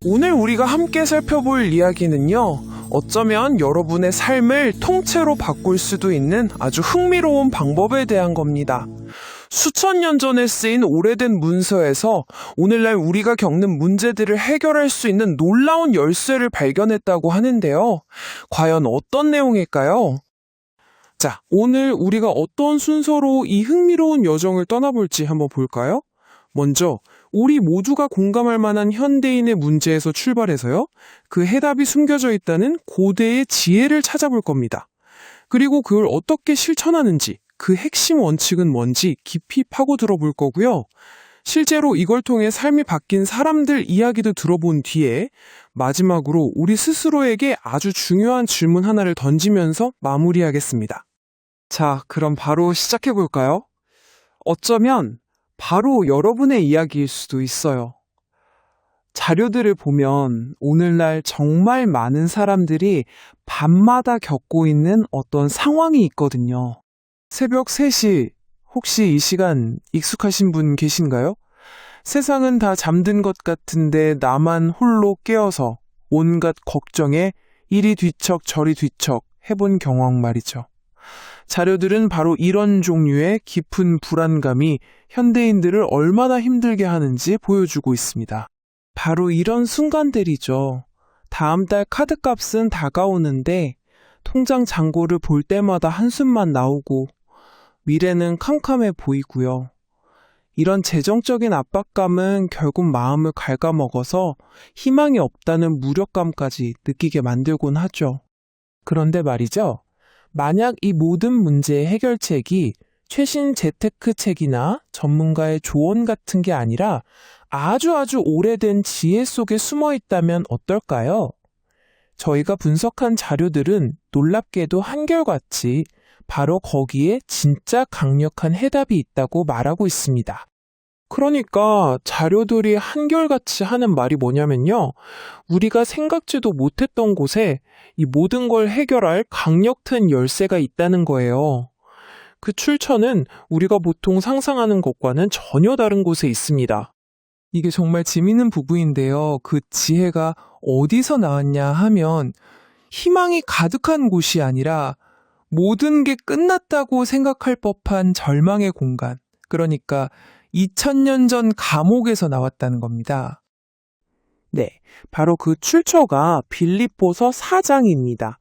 오늘 우리가 함께 살펴볼 이야기는요, 어쩌면 여러분의 삶을 통째로 바꿀 수도 있는 아주 흥미로운 방법에 대한 겁니다. 수천 년 전에 쓰인 오래된 문서에서 오늘날 우리가 겪는 문제들을 해결할 수 있는 놀라운 열쇠를 발견했다고 하는데요. 과연 어떤 내용일까요? 자, 오늘 우리가 어떤 순서로 이 흥미로운 여정을 떠나볼지 한번 볼까요? 먼저 우리 모두가 공감할 만한 현대인의 문제에서 출발해서요, 그 해답이 숨겨져 있다는 고대의 지혜를 찾아볼 겁니다. 그리고 그걸 어떻게 실천하는지, 그 핵심 원칙은 뭔지 깊이 파고들어 볼 거고요. 실제로 이걸 통해 삶이 바뀐 사람들 이야기도 들어본 뒤에 마지막으로 우리 스스로에게 아주 중요한 질문 하나를 던지면서 마무리하겠습니다. 자, 그럼 바로 시작해 볼까요? 어쩌면 바로 여러분의 이야기일 수도 있어요. 자료들을 보면 오늘날 정말 많은 사람들이 밤마다 겪고 있는 어떤 상황이 있거든요. 새벽 3시, 혹시 이 시간 익숙하신 분 계신가요? 세상은 다 잠든 것 같은데 나만 홀로 깨어서 온갖 걱정에 이리 뒤척 저리 뒤척 해본 경험 말이죠. 자료들은 바로 이런 종류의 깊은 불안감이 현대인들을 얼마나 힘들게 하는지 보여주고 있습니다. 바로 이런 순간들이죠. 다음 달 카드값은 다가오는데 통장 잔고를 볼 때마다 한숨만 나오고 미래는 캄캄해 보이고요. 이런 재정적인 압박감은 결국 마음을 갉아먹어서 희망이 없다는 무력감까지 느끼게 만들곤 하죠. 그런데 말이죠. 만약 이 모든 문제의 해결책이 최신 재테크책이나 전문가의 조언 같은 게 아니라 아주 오래된 지혜 속에 숨어 있다면 어떨까요? 저희가 분석한 자료들은 놀랍게도 한결같이 바로 거기에 진짜 강력한 해답이 있다고 말하고 있습니다. 그러니까 자료들이 한결같이 하는 말이 뭐냐면요. 우리가 생각지도 못했던 곳에 이 모든 걸 해결할 강력한 열쇠가 있다는 거예요. 그 출처는 우리가 보통 상상하는 것과는 전혀 다른 곳에 있습니다. 이게 정말 재미있는 부분인데요. 그 지혜가 어디서 나왔냐 하면 희망이 가득한 곳이 아니라 모든 게 끝났다고 생각할 법한 절망의 공간, 그러니까 2000년 전 감옥에서 나왔다는 겁니다. 네, 바로 그 출처가 빌립보서 4장입니다.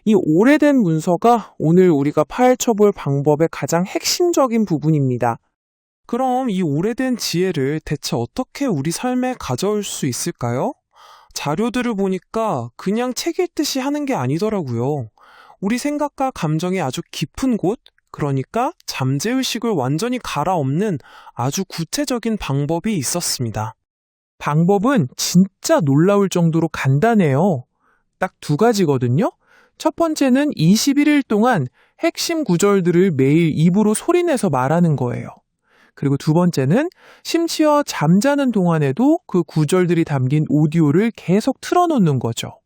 이 오래된 문서가 오늘 우리가 파헤쳐볼 방법의 가장 핵심적인 부분입니다. 그럼 이 오래된 지혜를 대체 어떻게 우리 삶에 가져올 수 있을까요? 자료들을 보니까 그냥 책 읽듯이 하는 게 아니더라고요. 우리 생각과 감정이 아주 깊은 곳, 그러니까 잠재의식을 완전히 갈아엎는 아주 구체적인 방법이 있었습니다. 방법은 진짜 놀라울 정도로 간단해요. 딱 2가지거든요. 첫 번째는 21일 동안 핵심 구절들을 매일 입으로 소리내서 말하는 거예요. 그리고 2번째는 심지어 잠자는 동안에도 그 구절들이 담긴 오디오를 계속 틀어놓는 거죠.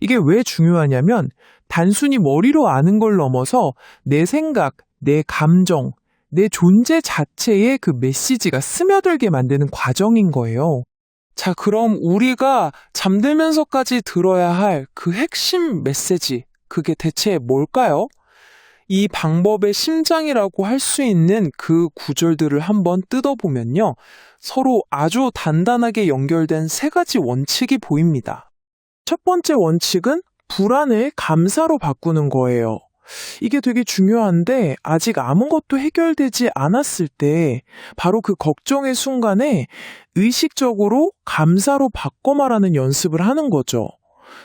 이게 왜 중요하냐면 단순히 머리로 아는 걸 넘어서 내 생각, 내 감정, 내 존재 자체에 그 메시지가 스며들게 만드는 과정인 거예요. 자, 그럼 우리가 잠들면서까지 들어야 할 그 핵심 메시지, 그게 대체 뭘까요? 이 방법의 심장이라고 할 수 있는 그 구절들을 한번 뜯어보면요. 서로 아주 단단하게 연결된 3가지 원칙이 보입니다. 첫 번째 원칙은 불안을 감사로 바꾸는 거예요. 이게 되게 중요한데 아직 아무것도 해결되지 않았을 때 바로 그 걱정의 순간에 의식적으로 감사로 바꿔 말하는 연습을 하는 거죠.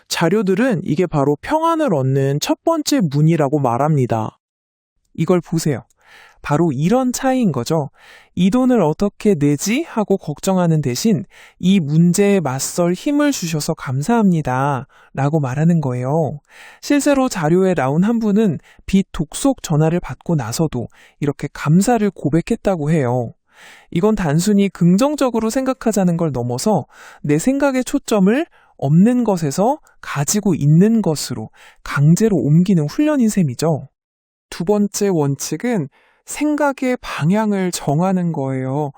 자료들은 이게 바로 평안을 얻는 첫 번째 문이라고 말합니다. 이걸 보세요. 바로 이런 차이인 거죠. 이 돈을 어떻게 내지 하고 걱정하는 대신 이 문제에 맞설 힘을 주셔서 감사합니다 라고 말하는 거예요. 실제로 자료에 나온 한 분은 빚 독속 전화를 받고 나서도 이렇게 감사를 고백했다고 해요. 이건 단순히 긍정적으로 생각하자는 걸 넘어서 내 생각의 초점을 없는 것에서 가지고 있는 것으로 강제로 옮기는 훈련인 셈이죠. 2번째 원칙은 생각의 방향을 정하는 거예요.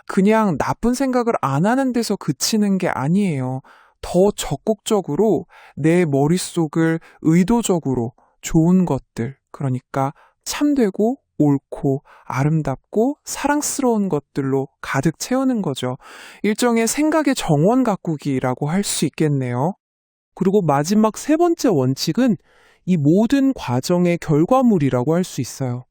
그냥 나쁜 생각을 안 하는 데서 그치는 게 아니에요. 더 적극적으로 내 머릿속을 의도적으로 좋은 것들, 그러니까 참되고 옳고 아름답고 사랑스러운 것들로 가득 채우는 거죠. 일종의 생각의 정원 가꾸기라고 할 수 있겠네요. 그리고 마지막 세 번째 원칙은 이 모든 과정의 결과물이라고 할 수 있어요.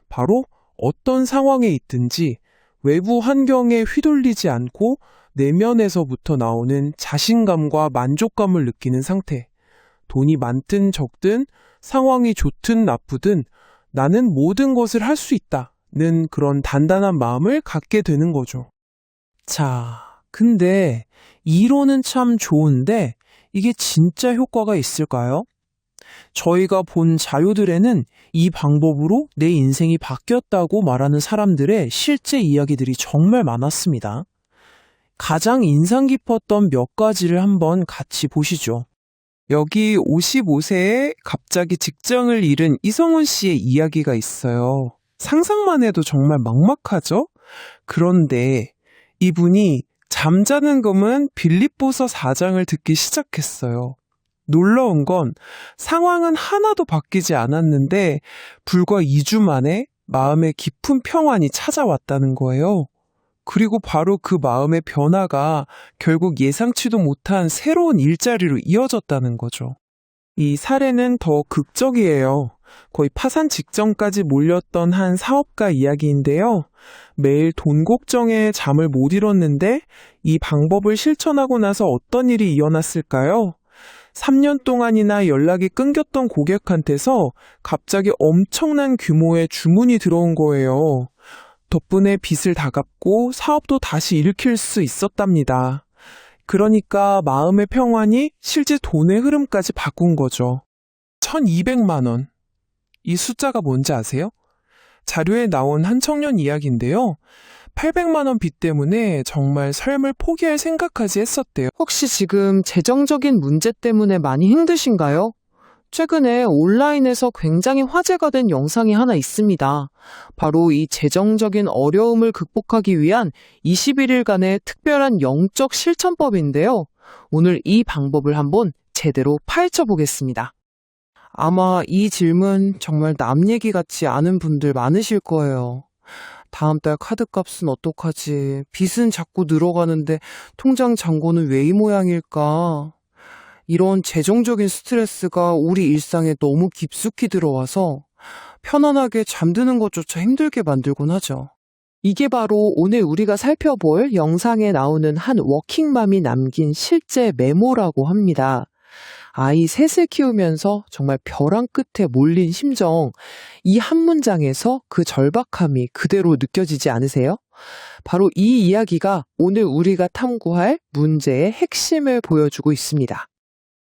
바로 어떤 상황에 있든지 외부 환경에 휘둘리지 않고 내면에서부터 나오는 자신감과 만족감을 느끼는 상태. 돈이 많든 적든 상황이 좋든 나쁘든 나는 모든 것을 할 수 있다는 그런 단단한 마음을 갖게 되는 거죠. 자, 근데 이론은 참 좋은데 이게 진짜 효과가 있을까요? 저희가 본 자료들에는 이 방법으로 내 인생이 바뀌었다고 말하는 사람들의 실제 이야기들이 정말 많았습니다. 가장 인상 깊었던 몇 가지를 한번 같이 보시죠. 여기 55세에 갑자기 직장을 잃은 이성훈 씨의 이야기가 있어요. 상상만 해도 정말 막막하죠? 그런데 이분이 잠자는 검은 빌립보서 4장을 듣기 시작했어요. 놀라운 건 상황은 하나도 바뀌지 않았는데 불과 2주 만에 마음에 깊은 평안이 찾아왔다는 거예요. 그리고 바로 그 마음의 변화가 결국 예상치도 못한 새로운 일자리로 이어졌다는 거죠. 이 사례는 더 극적이에요. 거의 파산 직전까지 몰렸던 한 사업가 이야기인데요. 매일 돈 걱정에 잠을 못 이뤘는데 이 방법을 실천하고 나서 어떤 일이 일어났을까요? 3년 동안이나 연락이 끊겼던 고객한테서 갑자기 엄청난 규모의 주문이 들어온 거예요. 덕분에 빚을 다 갚고 사업도 다시 일으킬 수 있었답니다. 그러니까 마음의 평안이 실제 돈의 흐름까지 바꾼 거죠. 1200만 원. 이 숫자가 뭔지 아세요? 자료에 나온 한 청년 이야기인데요. 800만 원 빚 때문에 정말 삶을 포기할 생각까지 했었대요. 혹시 지금 재정적인 문제 때문에 많이 힘드신가요? 최근에 온라인에서 굉장히 화제가 된 영상이 하나 있습니다. 바로 이 재정적인 어려움을 극복하기 위한 21일간의 특별한 영적 실천법인데요. 오늘 이 방법을 한번 제대로 파헤쳐 보겠습니다. 아마 이 질문 정말 남 얘기 같지 않은 분들 많으실 거예요. 다음 달 카드값은 어떡하지? 빚은 자꾸 늘어가는데 통장 잔고는 왜 이 모양일까? 이런 재정적인 스트레스가 우리 일상에 너무 깊숙이 들어와서 편안하게 잠드는 것조차 힘들게 만들곤 하죠. 이게 바로 오늘 우리가 살펴볼 영상에 나오는 한 워킹맘이 남긴 실제 메모라고 합니다. 아이 셋을 키우면서 정말 벼랑 끝에 몰린 심정, 이 한 문장에서 그 절박함이 그대로 느껴지지 않으세요? 바로 이 이야기가 오늘 우리가 탐구할 문제의 핵심을 보여주고 있습니다.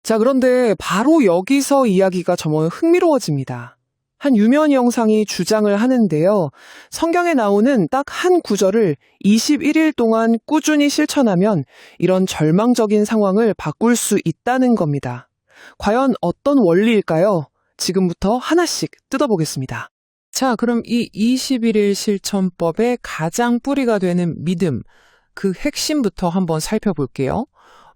자, 그런데 바로 여기서 이야기가 정말 흥미로워집니다. 한 유명 영상이 주장을 하는데요. 성경에 나오는 딱 한 구절을 21일 동안 꾸준히 실천하면 이런 절망적인 상황을 바꿀 수 있다는 겁니다. 과연 어떤 원리일까요? 지금부터 하나씩 뜯어보겠습니다. 자, 그럼 이 21일 실천법의 가장 뿌리가 되는 믿음, 그 핵심부터 한번 살펴볼게요.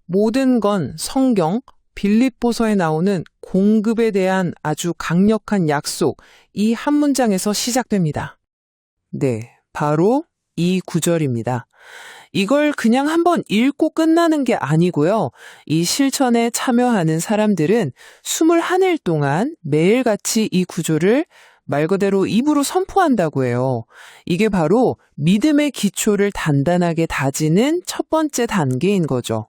모든 건 성경, 빌립보서에 나오는 공급에 대한 아주 강력한 약속, 이 한 문장에서 시작됩니다. 네, 바로 이 구절입니다. 이걸 그냥 한번 읽고 끝나는 게 아니고요. 이 실천에 참여하는 사람들은 21일 동안 매일같이 이 구조를 말 그대로 입으로 선포한다고 해요. 이게 바로 믿음의 기초를 단단하게 다지는 첫 번째 단계인 거죠.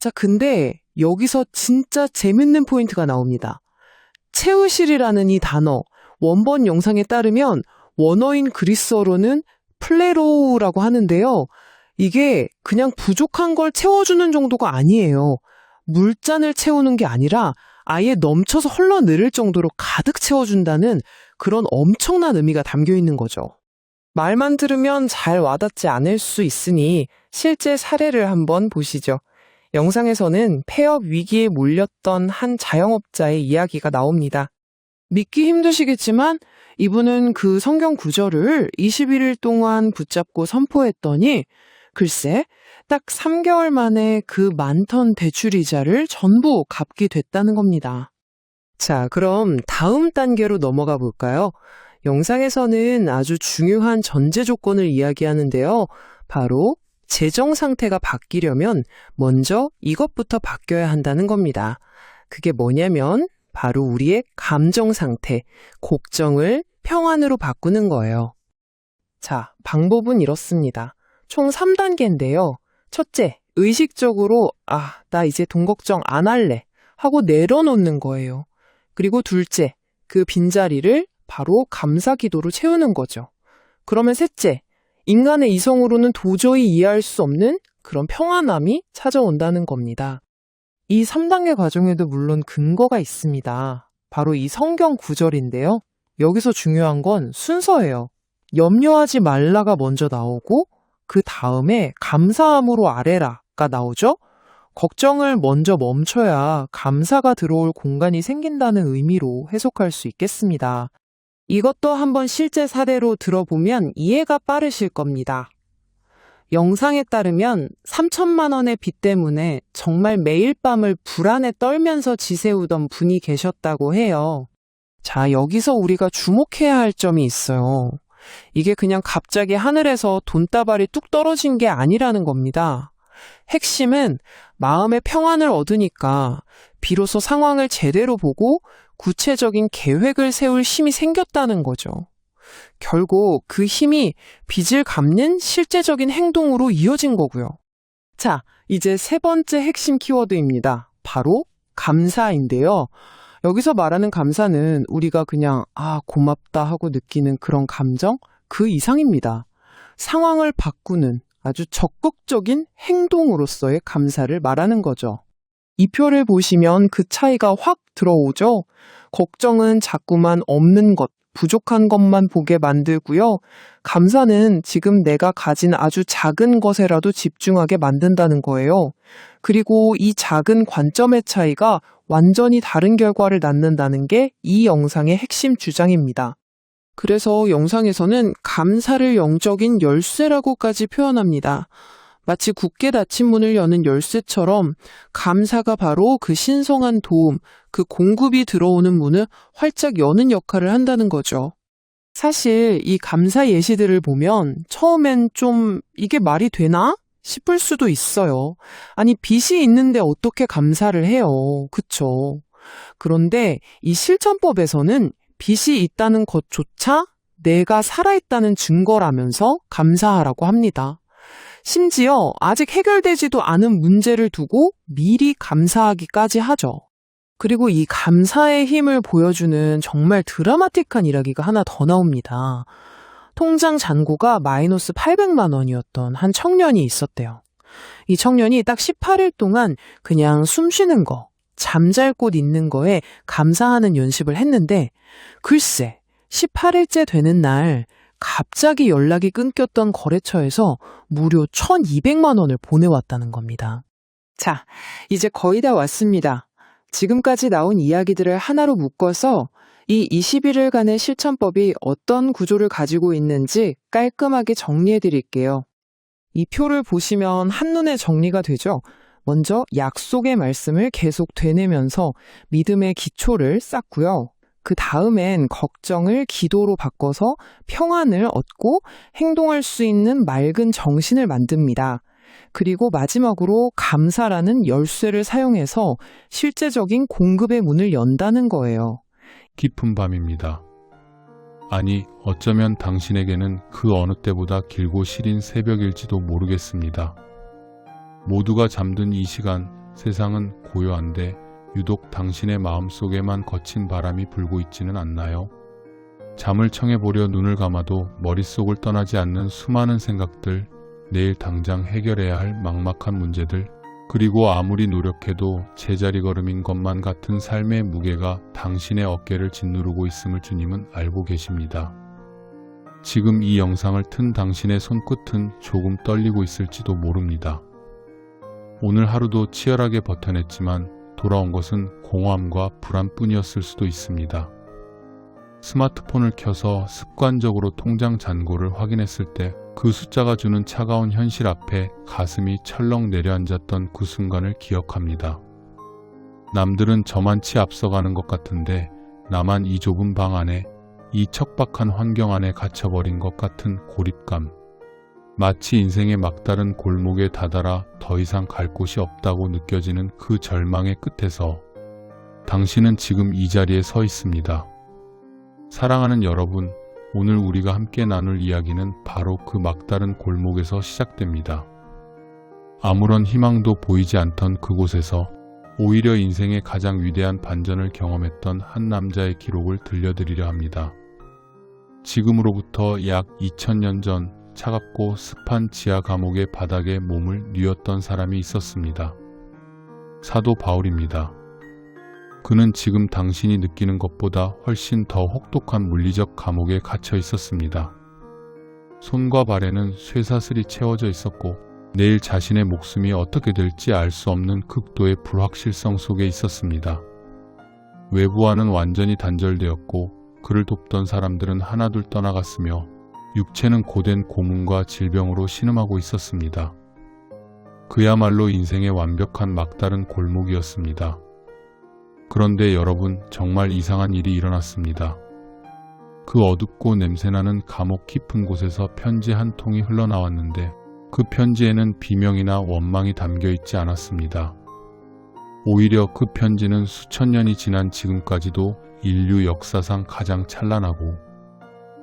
자, 근데 여기서 진짜 재밌는 포인트가 나옵니다. 채우실이라는 이 단어, 원본 영상에 따르면 원어인 그리스어로는 플레로우라고 하는데요. 이게 그냥 부족한 걸 채워주는 정도가 아니에요. 물잔을 채우는 게 아니라 아예 넘쳐서 흘러내릴 정도로 가득 채워준다는 그런 엄청난 의미가 담겨 있는 거죠. 말만 들으면 잘 와닿지 않을 수 있으니 실제 사례를 한번 보시죠. 영상에서는 폐업 위기에 몰렸던 한 자영업자의 이야기가 나옵니다. 믿기 힘드시겠지만 이분은 그 성경 구절을 21일 동안 붙잡고 선포했더니 글쎄, 딱 3개월 만에 그 많던 대출 이자를 전부 갚게 됐다는 겁니다. 자, 그럼 다음 단계로 넘어가 볼까요? 영상에서는 아주 중요한 전제 조건을 이야기하는데요. 바로 재정 상태가 바뀌려면 먼저 이것부터 바뀌어야 한다는 겁니다. 그게 뭐냐면 바로 우리의 감정 상태, 곡정을 평안으로 바꾸는 거예요. 자, 방법은 이렇습니다. 총 3단계인데요. 첫째, 의식적으로 나 이제 돈 걱정 안 할래 하고 내려놓는 거예요. 그리고 둘째, 그 빈자리를 바로 감사 기도로 채우는 거죠. 그러면 셋째, 인간의 이성으로는 도저히 이해할 수 없는 그런 평안함이 찾아온다는 겁니다. 이 3단계 과정에도 물론 근거가 있습니다. 바로 이 성경 구절인데요. 여기서 중요한 건 순서예요. 염려하지 말라가 먼저 나오고 그 다음에 감사함으로 아뢰라가 나오죠. 걱정을 먼저 멈춰야 감사가 들어올 공간이 생긴다는 의미로 해석할 수 있겠습니다. 이것도 한번 실제 사례로 들어보면 이해가 빠르실 겁니다. 영상에 따르면 3천만 원의 빚 때문에 정말 매일 밤을 불안에 떨면서 지새우던 분이 계셨다고 해요. 자, 여기서 우리가 주목해야 할 점이 있어요. 이게 그냥 갑자기 하늘에서 돈다발이 뚝 떨어진 게 아니라는 겁니다. 핵심은 마음의 평안을 얻으니까 비로소 상황을 제대로 보고 구체적인 계획을 세울 힘이 생겼다는 거죠. 결국 그 힘이 빚을 갚는 실제적인 행동으로 이어진 거고요. 자, 이제 세 번째 핵심 키워드입니다. 바로 감사인데요. 여기서 말하는 감사는 우리가 그냥 고맙다 하고 느끼는 그런 감정 그 이상입니다. 상황을 바꾸는 아주 적극적인 행동으로서의 감사를 말하는 거죠. 이 표를 보시면 그 차이가 확 들어오죠. 걱정은 자꾸만 없는 것, 부족한 것만 보게 만들고요. 감사는 지금 내가 가진 아주 작은 것에라도 집중하게 만든다는 거예요. 그리고 이 작은 관점의 차이가 완전히 다른 결과를 낳는다는 게 이 영상의 핵심 주장입니다. 그래서 영상에서는 감사를 영적인 열쇠라고까지 표현합니다. 마치 굳게 닫힌 문을 여는 열쇠처럼 감사가 바로 그 신성한 도움, 그 공급이 들어오는 문을 활짝 여는 역할을 한다는 거죠. 사실 이 감사 예시들을 보면 처음엔 좀 이게 말이 되나 싶을 수도 있어요. 아니, 빚이 있는데 어떻게 감사를 해요? 그쵸? 그런데 이 실천법에서는 빚이 있다는 것조차 내가 살아있다는 증거라면서 감사하라고 합니다. 심지어 아직 해결되지도 않은 문제를 두고 미리 감사하기까지 하죠. 그리고 이 감사의 힘을 보여주는 정말 드라마틱한 이야기가 하나 더 나옵니다. 통장 잔고가 마이너스 800만 원이었던 한 청년이 있었대요. 이 청년이 딱 18일 동안 그냥 숨 쉬는 거, 잠잘 곳 있는 거에 감사하는 연습을 했는데 글쎄 18일째 되는 날 갑자기 연락이 끊겼던 거래처에서 무려 1,200만 원을 보내왔다는 겁니다. 자, 이제 거의 다 왔습니다. 지금까지 나온 이야기들을 하나로 묶어서 이 21일간의 실천법이 어떤 구조를 가지고 있는지 깔끔하게 정리해 드릴게요. 이 표를 보시면 한눈에 정리가 되죠? 먼저 약속의 말씀을 계속 되뇌면서 믿음의 기초를 쌓고요. 그 다음엔 걱정을 기도로 바꿔서 평안을 얻고 행동할 수 있는 맑은 정신을 만듭니다. 그리고 마지막으로 감사라는 열쇠를 사용해서 실제적인 공급의 문을 연다는 거예요. 깊은 밤입니다. 아니, 어쩌면 당신에게는 그 어느 때보다 길고 시린 새벽일지도 모르겠습니다. 모두가 잠든 이 시간, 세상은 고요한데 유독 당신의 마음속에만 거친 바람이 불고 있지는 않나요? 잠을 청해보려 눈을 감아도 머릿속을 떠나지 않는 수많은 생각들, 내일 당장 해결해야 할 막막한 문제들, 그리고 아무리 노력해도 제자리 걸음인 것만 같은 삶의 무게가 당신의 어깨를 짓누르고 있음을 주님은 알고 계십니다. 지금 이 영상을 튼 당신의 손끝은 조금 떨리고 있을지도 모릅니다. 오늘 하루도 치열하게 버텨냈지만 돌아온 것은 공허함과 불안뿐이었을 수도 있습니다. 스마트폰을 켜서 습관적으로 통장 잔고를 확인했을 때 그 숫자가 주는 차가운 현실 앞에 가슴이 철렁 내려앉았던 그 순간을 기억합니다. 남들은 저만치 앞서가는 것 같은데 나만 이 좁은 방 안에, 이 척박한 환경 안에 갇혀버린 것 같은 고립감. 마치 인생의 막다른 골목에 다다라 더 이상 갈 곳이 없다고 느껴지는 그 절망의 끝에서 당신은 지금 이 자리에 서 있습니다. 사랑하는 여러분, 오늘 우리가 함께 나눌 이야기는 바로 그 막다른 골목에서 시작됩니다. 아무런 희망도 보이지 않던 그곳에서 오히려 인생의 가장 위대한 반전을 경험했던 한 남자의 기록을 들려드리려 합니다. 지금으로부터 약 2000년 전 차갑고 습한 지하 감옥의 바닥에 몸을 뉘었던 사람이 있었습니다. 사도 바울입니다. 그는 지금 당신이 느끼는 것보다 훨씬 더 혹독한 물리적 감옥에 갇혀 있었습니다. 손과 발에는 쇠사슬이 채워져 있었고 내일 자신의 목숨이 어떻게 될지 알 수 없는 극도의 불확실성 속에 있었습니다. 외부와는 완전히 단절되었고 그를 돕던 사람들은 하나둘 떠나갔으며 육체는 고된 고문과 질병으로 신음하고 있었습니다. 그야말로 인생의 완벽한 막다른 골목이었습니다. 그런데 여러분, 정말 이상한 일이 일어났습니다. 그 어둡고 냄새나는 감옥 깊은 곳에서 편지 한 통이 흘러나왔는데 그 편지에는 비명이나 원망이 담겨 있지 않았습니다. 오히려 그 편지는 수천 년이 지난 지금까지도 인류 역사상 가장 찬란하고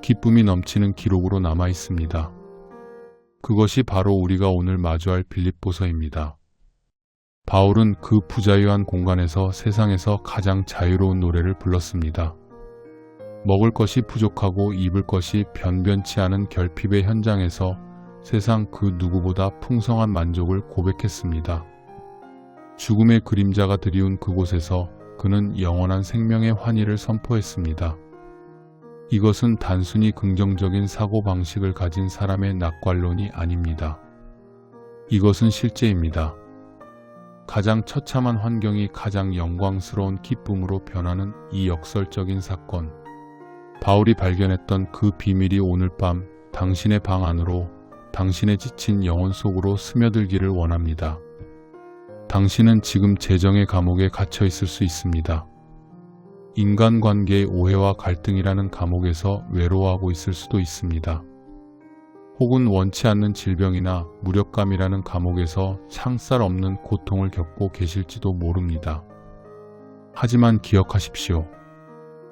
기쁨이 넘치는 기록으로 남아 있습니다. 그것이 바로 우리가 오늘 마주할 빌립보서입니다. 바울은 그 부자유한 공간에서 세상에서 가장 자유로운 노래를 불렀습니다. 먹을 것이 부족하고 입을 것이 변변치 않은 결핍의 현장에서 세상 그 누구보다 풍성한 만족을 고백했습니다. 죽음의 그림자가 드리운 그곳에서 그는 영원한 생명의 환희를 선포했습니다. 이것은 단순히 긍정적인 사고방식을 가진 사람의 낙관론이 아닙니다. 이것은 실제입니다. 가장 처참한 환경이 가장 영광스러운 기쁨으로 변하는 이 역설적인 사건. 바울이 발견했던 그 비밀이 오늘 밤 당신의 방 안으로, 당신의 지친 영혼 속으로 스며들기를 원합니다. 당신은 지금 재정의 감옥에 갇혀 있을 수 있습니다. 인간관계의 오해와 갈등이라는 감옥에서 외로워하고 있을 수도 있습니다. 혹은 원치 않는 질병이나 무력감이라는 감옥에서 창살 없는 고통을 겪고 계실지도 모릅니다. 하지만 기억하십시오.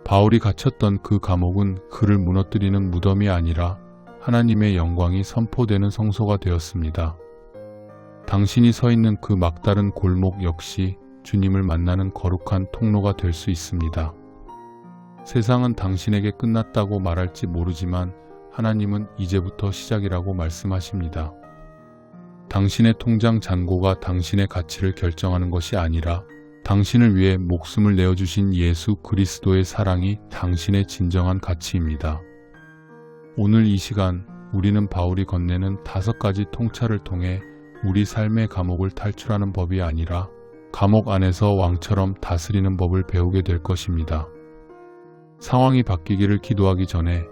바울이 갇혔던 그 감옥은 그를 무너뜨리는 무덤이 아니라 하나님의 영광이 선포되는 성소가 되었습니다. 당신이 서 있는 그 막다른 골목 역시 주님을 만나는 거룩한 통로가 될 수 있습니다. 세상은 당신에게 끝났다고 말할지 모르지만 하나님은 이제부터 시작이라고 말씀하십니다. 당신의 통장 잔고가 당신의 가치를 결정하는 것이 아니라 당신을 위해 목숨을 내어주신 예수 그리스도의 사랑이 당신의 진정한 가치입니다. 오늘 이 시간 우리는 바울이 건네는 5가지 통찰을 통해 우리 삶의 감옥을 탈출하는 법이 아니라 감옥 안에서 왕처럼 다스리는 법을 배우게 될 것입니다. 상황이 바뀌기를 기도하기 전에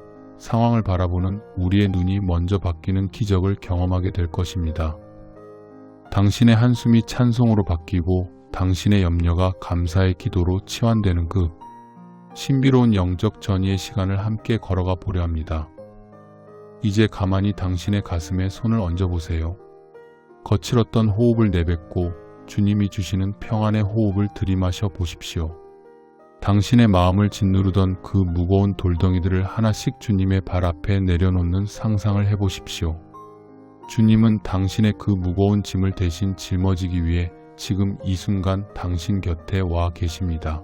상황을 바라보는 우리의 눈이 먼저 바뀌는 기적을 경험하게 될 것입니다. 당신의 한숨이 찬송으로 바뀌고 당신의 염려가 감사의 기도로 치환되는 그 신비로운 영적 전이의 시간을 함께 걸어가 보려 합니다. 이제 가만히 당신의 가슴에 손을 얹어보세요. 거칠었던 호흡을 내뱉고 주님이 주시는 평안의 호흡을 들이마셔 보십시오. 당신의 마음을 짓누르던 그 무거운 돌덩이들을 하나씩 주님의 발 앞에 내려놓는 상상을 해보십시오. 주님은 당신의 그 무거운 짐을 대신 짊어지기 위해 지금 이 순간 당신 곁에 와 계십니다.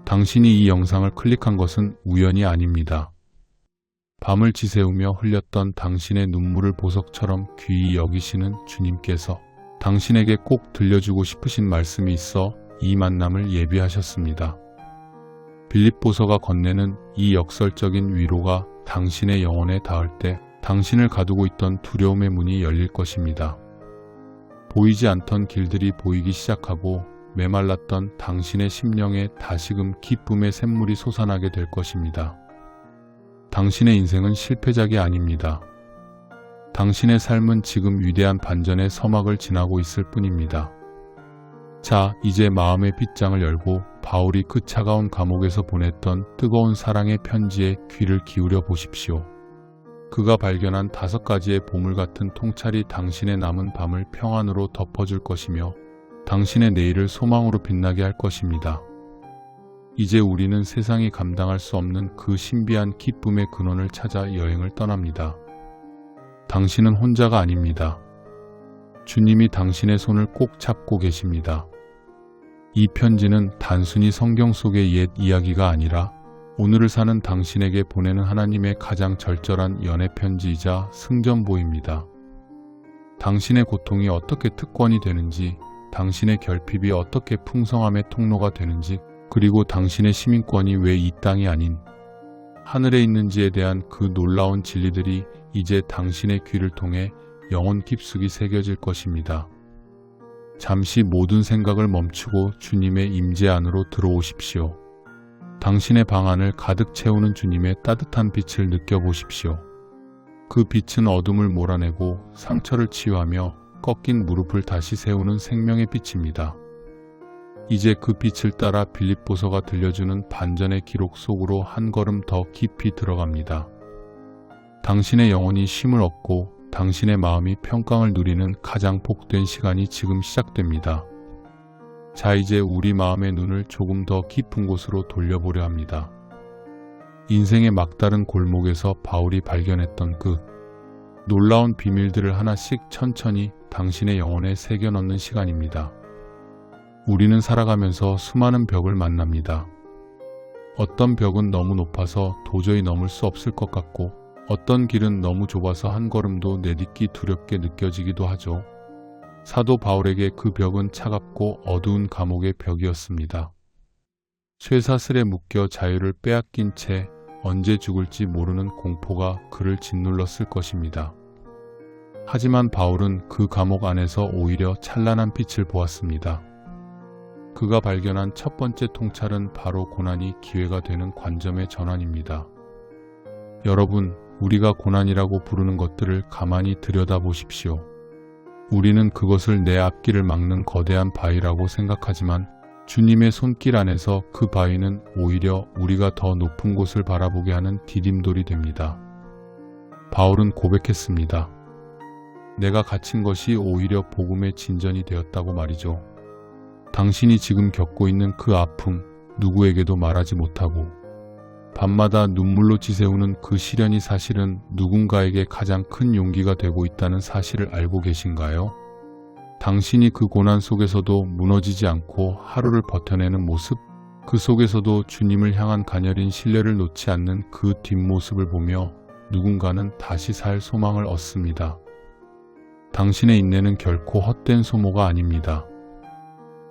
당신이 이 영상을 클릭한 것은 우연이 아닙니다. 밤을 지새우며 흘렸던 당신의 눈물을 보석처럼 귀히 여기시는 주님께서 당신에게 꼭 들려주고 싶으신 말씀이 있어 이 만남을 예비하셨습니다. 빌립보서가 건네는 이 역설적인 위로가 당신의 영혼에 닿을 때 당신을 가두고 있던 두려움의 문이 열릴 것입니다. 보이지 않던 길들이 보이기 시작하고 메말랐던 당신의 심령에 다시금 기쁨의 샘물이 솟아나게 될 것입니다. 당신의 인생은 실패작이 아닙니다. 당신의 삶은 지금 위대한 반전의 서막을 지나고 있을 뿐입니다. 자, 이제 마음의 빗장을 열고 바울이 그 차가운 감옥에서 보냈던 뜨거운 사랑의 편지에 귀를 기울여 보십시오. 그가 발견한 5가지의 보물 같은 통찰이 당신의 남은 밤을 평안으로 덮어줄 것이며 당신의 내일을 소망으로 빛나게 할 것입니다. 이제 우리는 세상이 감당할 수 없는 그 신비한 기쁨의 근원을 찾아 여행을 떠납니다. 당신은 혼자가 아닙니다. 주님이 당신의 손을 꼭 잡고 계십니다. 이 편지는 단순히 성경 속의 옛 이야기가 아니라 오늘을 사는 당신에게 보내는 하나님의 가장 절절한 연애 편지이자 승전보입니다. 당신의 고통이 어떻게 특권이 되는지, 당신의 결핍이 어떻게 풍성함의 통로가 되는지, 그리고 당신의 시민권이 왜 이 땅이 아닌 하늘에 있는지에 대한 그 놀라운 진리들이 이제 당신의 귀를 통해 영혼 깊숙이 새겨질 것입니다. 잠시 모든 생각을 멈추고 주님의 임재 안으로 들어오십시오. 당신의 방 안을 가득 채우는 주님의 따뜻한 빛을 느껴보십시오. 그 빛은 어둠을 몰아내고 상처를 치유하며 꺾인 무릎을 다시 세우는 생명의 빛입니다. 이제 그 빛을 따라 빌립보서가 들려주는 반전의 기록 속으로 한 걸음 더 깊이 들어갑니다. 당신의 영혼이 쉼을 얻고 당신의 마음이 평강을 누리는 가장 복된 시간이 지금 시작됩니다. 자, 이제 우리 마음의 눈을 조금 더 깊은 곳으로 돌려보려 합니다. 인생의 막다른 골목에서 바울이 발견했던 그 놀라운 비밀들을 하나씩 천천히 당신의 영혼에 새겨 넣는 시간입니다. 우리는 살아가면서 수많은 벽을 만납니다. 어떤 벽은 너무 높아서 도저히 넘을 수 없을 것 같고, 어떤 길은 너무 좁아서 한 걸음도 내딛기 두렵게 느껴지기도 하죠. 사도 바울에게 그 벽은 차갑고 어두운 감옥의 벽이었습니다. 쇠사슬에 묶여 자유를 빼앗긴 채 언제 죽을지 모르는 공포가 그를 짓눌렀을 것입니다. 하지만 바울은 그 감옥 안에서 오히려 찬란한 빛을 보았습니다. 그가 발견한 첫 번째 통찰은 바로 고난이 기회가 되는 관점의 전환입니다. 여러분, 우리가 고난이라고 부르는 것들을 가만히 들여다보십시오. 우리는 그것을 내 앞길을 막는 거대한 바위라고 생각하지만 주님의 손길 안에서 그 바위는 오히려 우리가 더 높은 곳을 바라보게 하는 디딤돌이 됩니다. 바울은 고백했습니다. 내가 갇힌 것이 오히려 복음의 진전이 되었다고 말이죠. 당신이 지금 겪고 있는 그 아픔, 누구에게도 말하지 못하고 밤마다 눈물로 지새우는 그 시련이 사실은 누군가에게 가장 큰 용기가 되고 있다는 사실을 알고 계신가요? 당신이 그 고난 속에서도 무너지지 않고 하루를 버텨내는 모습, 그 속에서도 주님을 향한 가녀린 신뢰를 놓지 않는 그 뒷모습을 보며 누군가는 다시 살 소망을 얻습니다. 당신의 인내는 결코 헛된 소모가 아닙니다.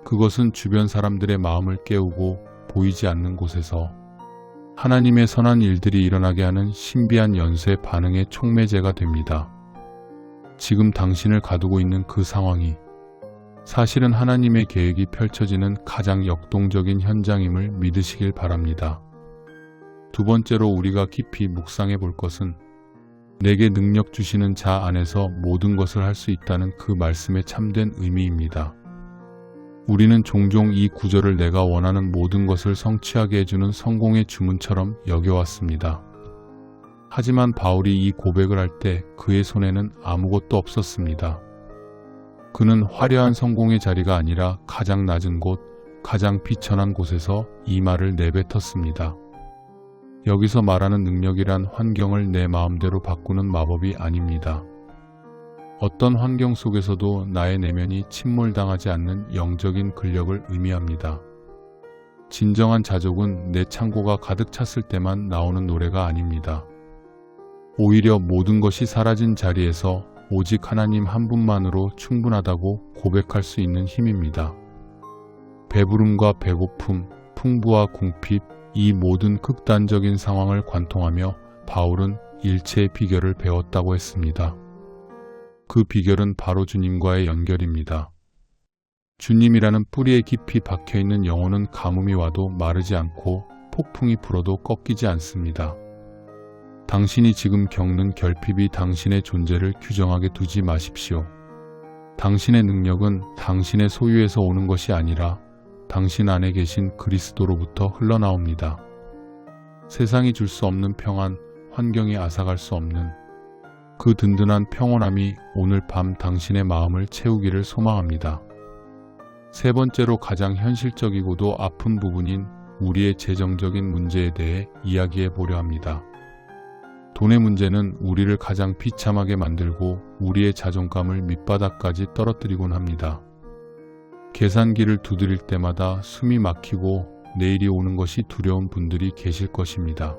그것은 주변 사람들의 마음을 깨우고 보이지 않는 곳에서 하나님의 선한 일들이 일어나게 하는 신비한 연쇄 반응의 촉매제가 됩니다. 지금 당신을 가두고 있는 그 상황이 사실은 하나님의 계획이 펼쳐지는 가장 역동적인 현장임을 믿으시길 바랍니다. 두 번째로 우리가 깊이 묵상해 볼 것은 내게 능력 주시는 자 안에서 모든 것을 할 수 있다는 그 말씀의 참된 의미입니다. 우리는 종종 이 구절을 내가 원하는 모든 것을 성취하게 해주는 성공의 주문처럼 여겨왔습니다. 하지만 바울이 이 고백을 할 때 그의 손에는 아무것도 없었습니다. 그는 화려한 성공의 자리가 아니라 가장 낮은 곳, 가장 비천한 곳에서 이 말을 내뱉었습니다. 여기서 말하는 능력이란 환경을 내 마음대로 바꾸는 마법이 아닙니다. 어떤 환경 속에서도 나의 내면이 침몰당하지 않는 영적인 근력을 의미합니다. 진정한 자족은 내 창고가 가득 찼을 때만 나오는 노래가 아닙니다. 오히려 모든 것이 사라진 자리에서 오직 하나님 한 분만으로 충분하다고 고백할 수 있는 힘입니다. 배부름과 배고픔, 풍부와 궁핍, 이 모든 극단적인 상황을 관통하며 바울은 일체의 비결을 배웠다고 했습니다. 그 비결은 바로 주님과의 연결입니다. 주님이라는 뿌리에 깊이 박혀있는 영혼은 가뭄이 와도 마르지 않고 폭풍이 불어도 꺾이지 않습니다. 당신이 지금 겪는 결핍이 당신의 존재를 규정하게 두지 마십시오. 당신의 능력은 당신의 소유에서 오는 것이 아니라 당신 안에 계신 그리스도로부터 흘러나옵니다. 세상이 줄 수 없는 평안, 환경이 앗아갈 수 없는 그 든든한 평온함이 오늘 밤 당신의 마음을 채우기를 소망합니다. 세 번째로 가장 현실적이고도 아픈 부분인 우리의 재정적인 문제에 대해 이야기해 보려 합니다. 돈의 문제는 우리를 가장 비참하게 만들고 우리의 자존감을 밑바닥까지 떨어뜨리곤 합니다. 계산기를 두드릴 때마다 숨이 막히고 내일이 오는 것이 두려운 분들이 계실 것입니다.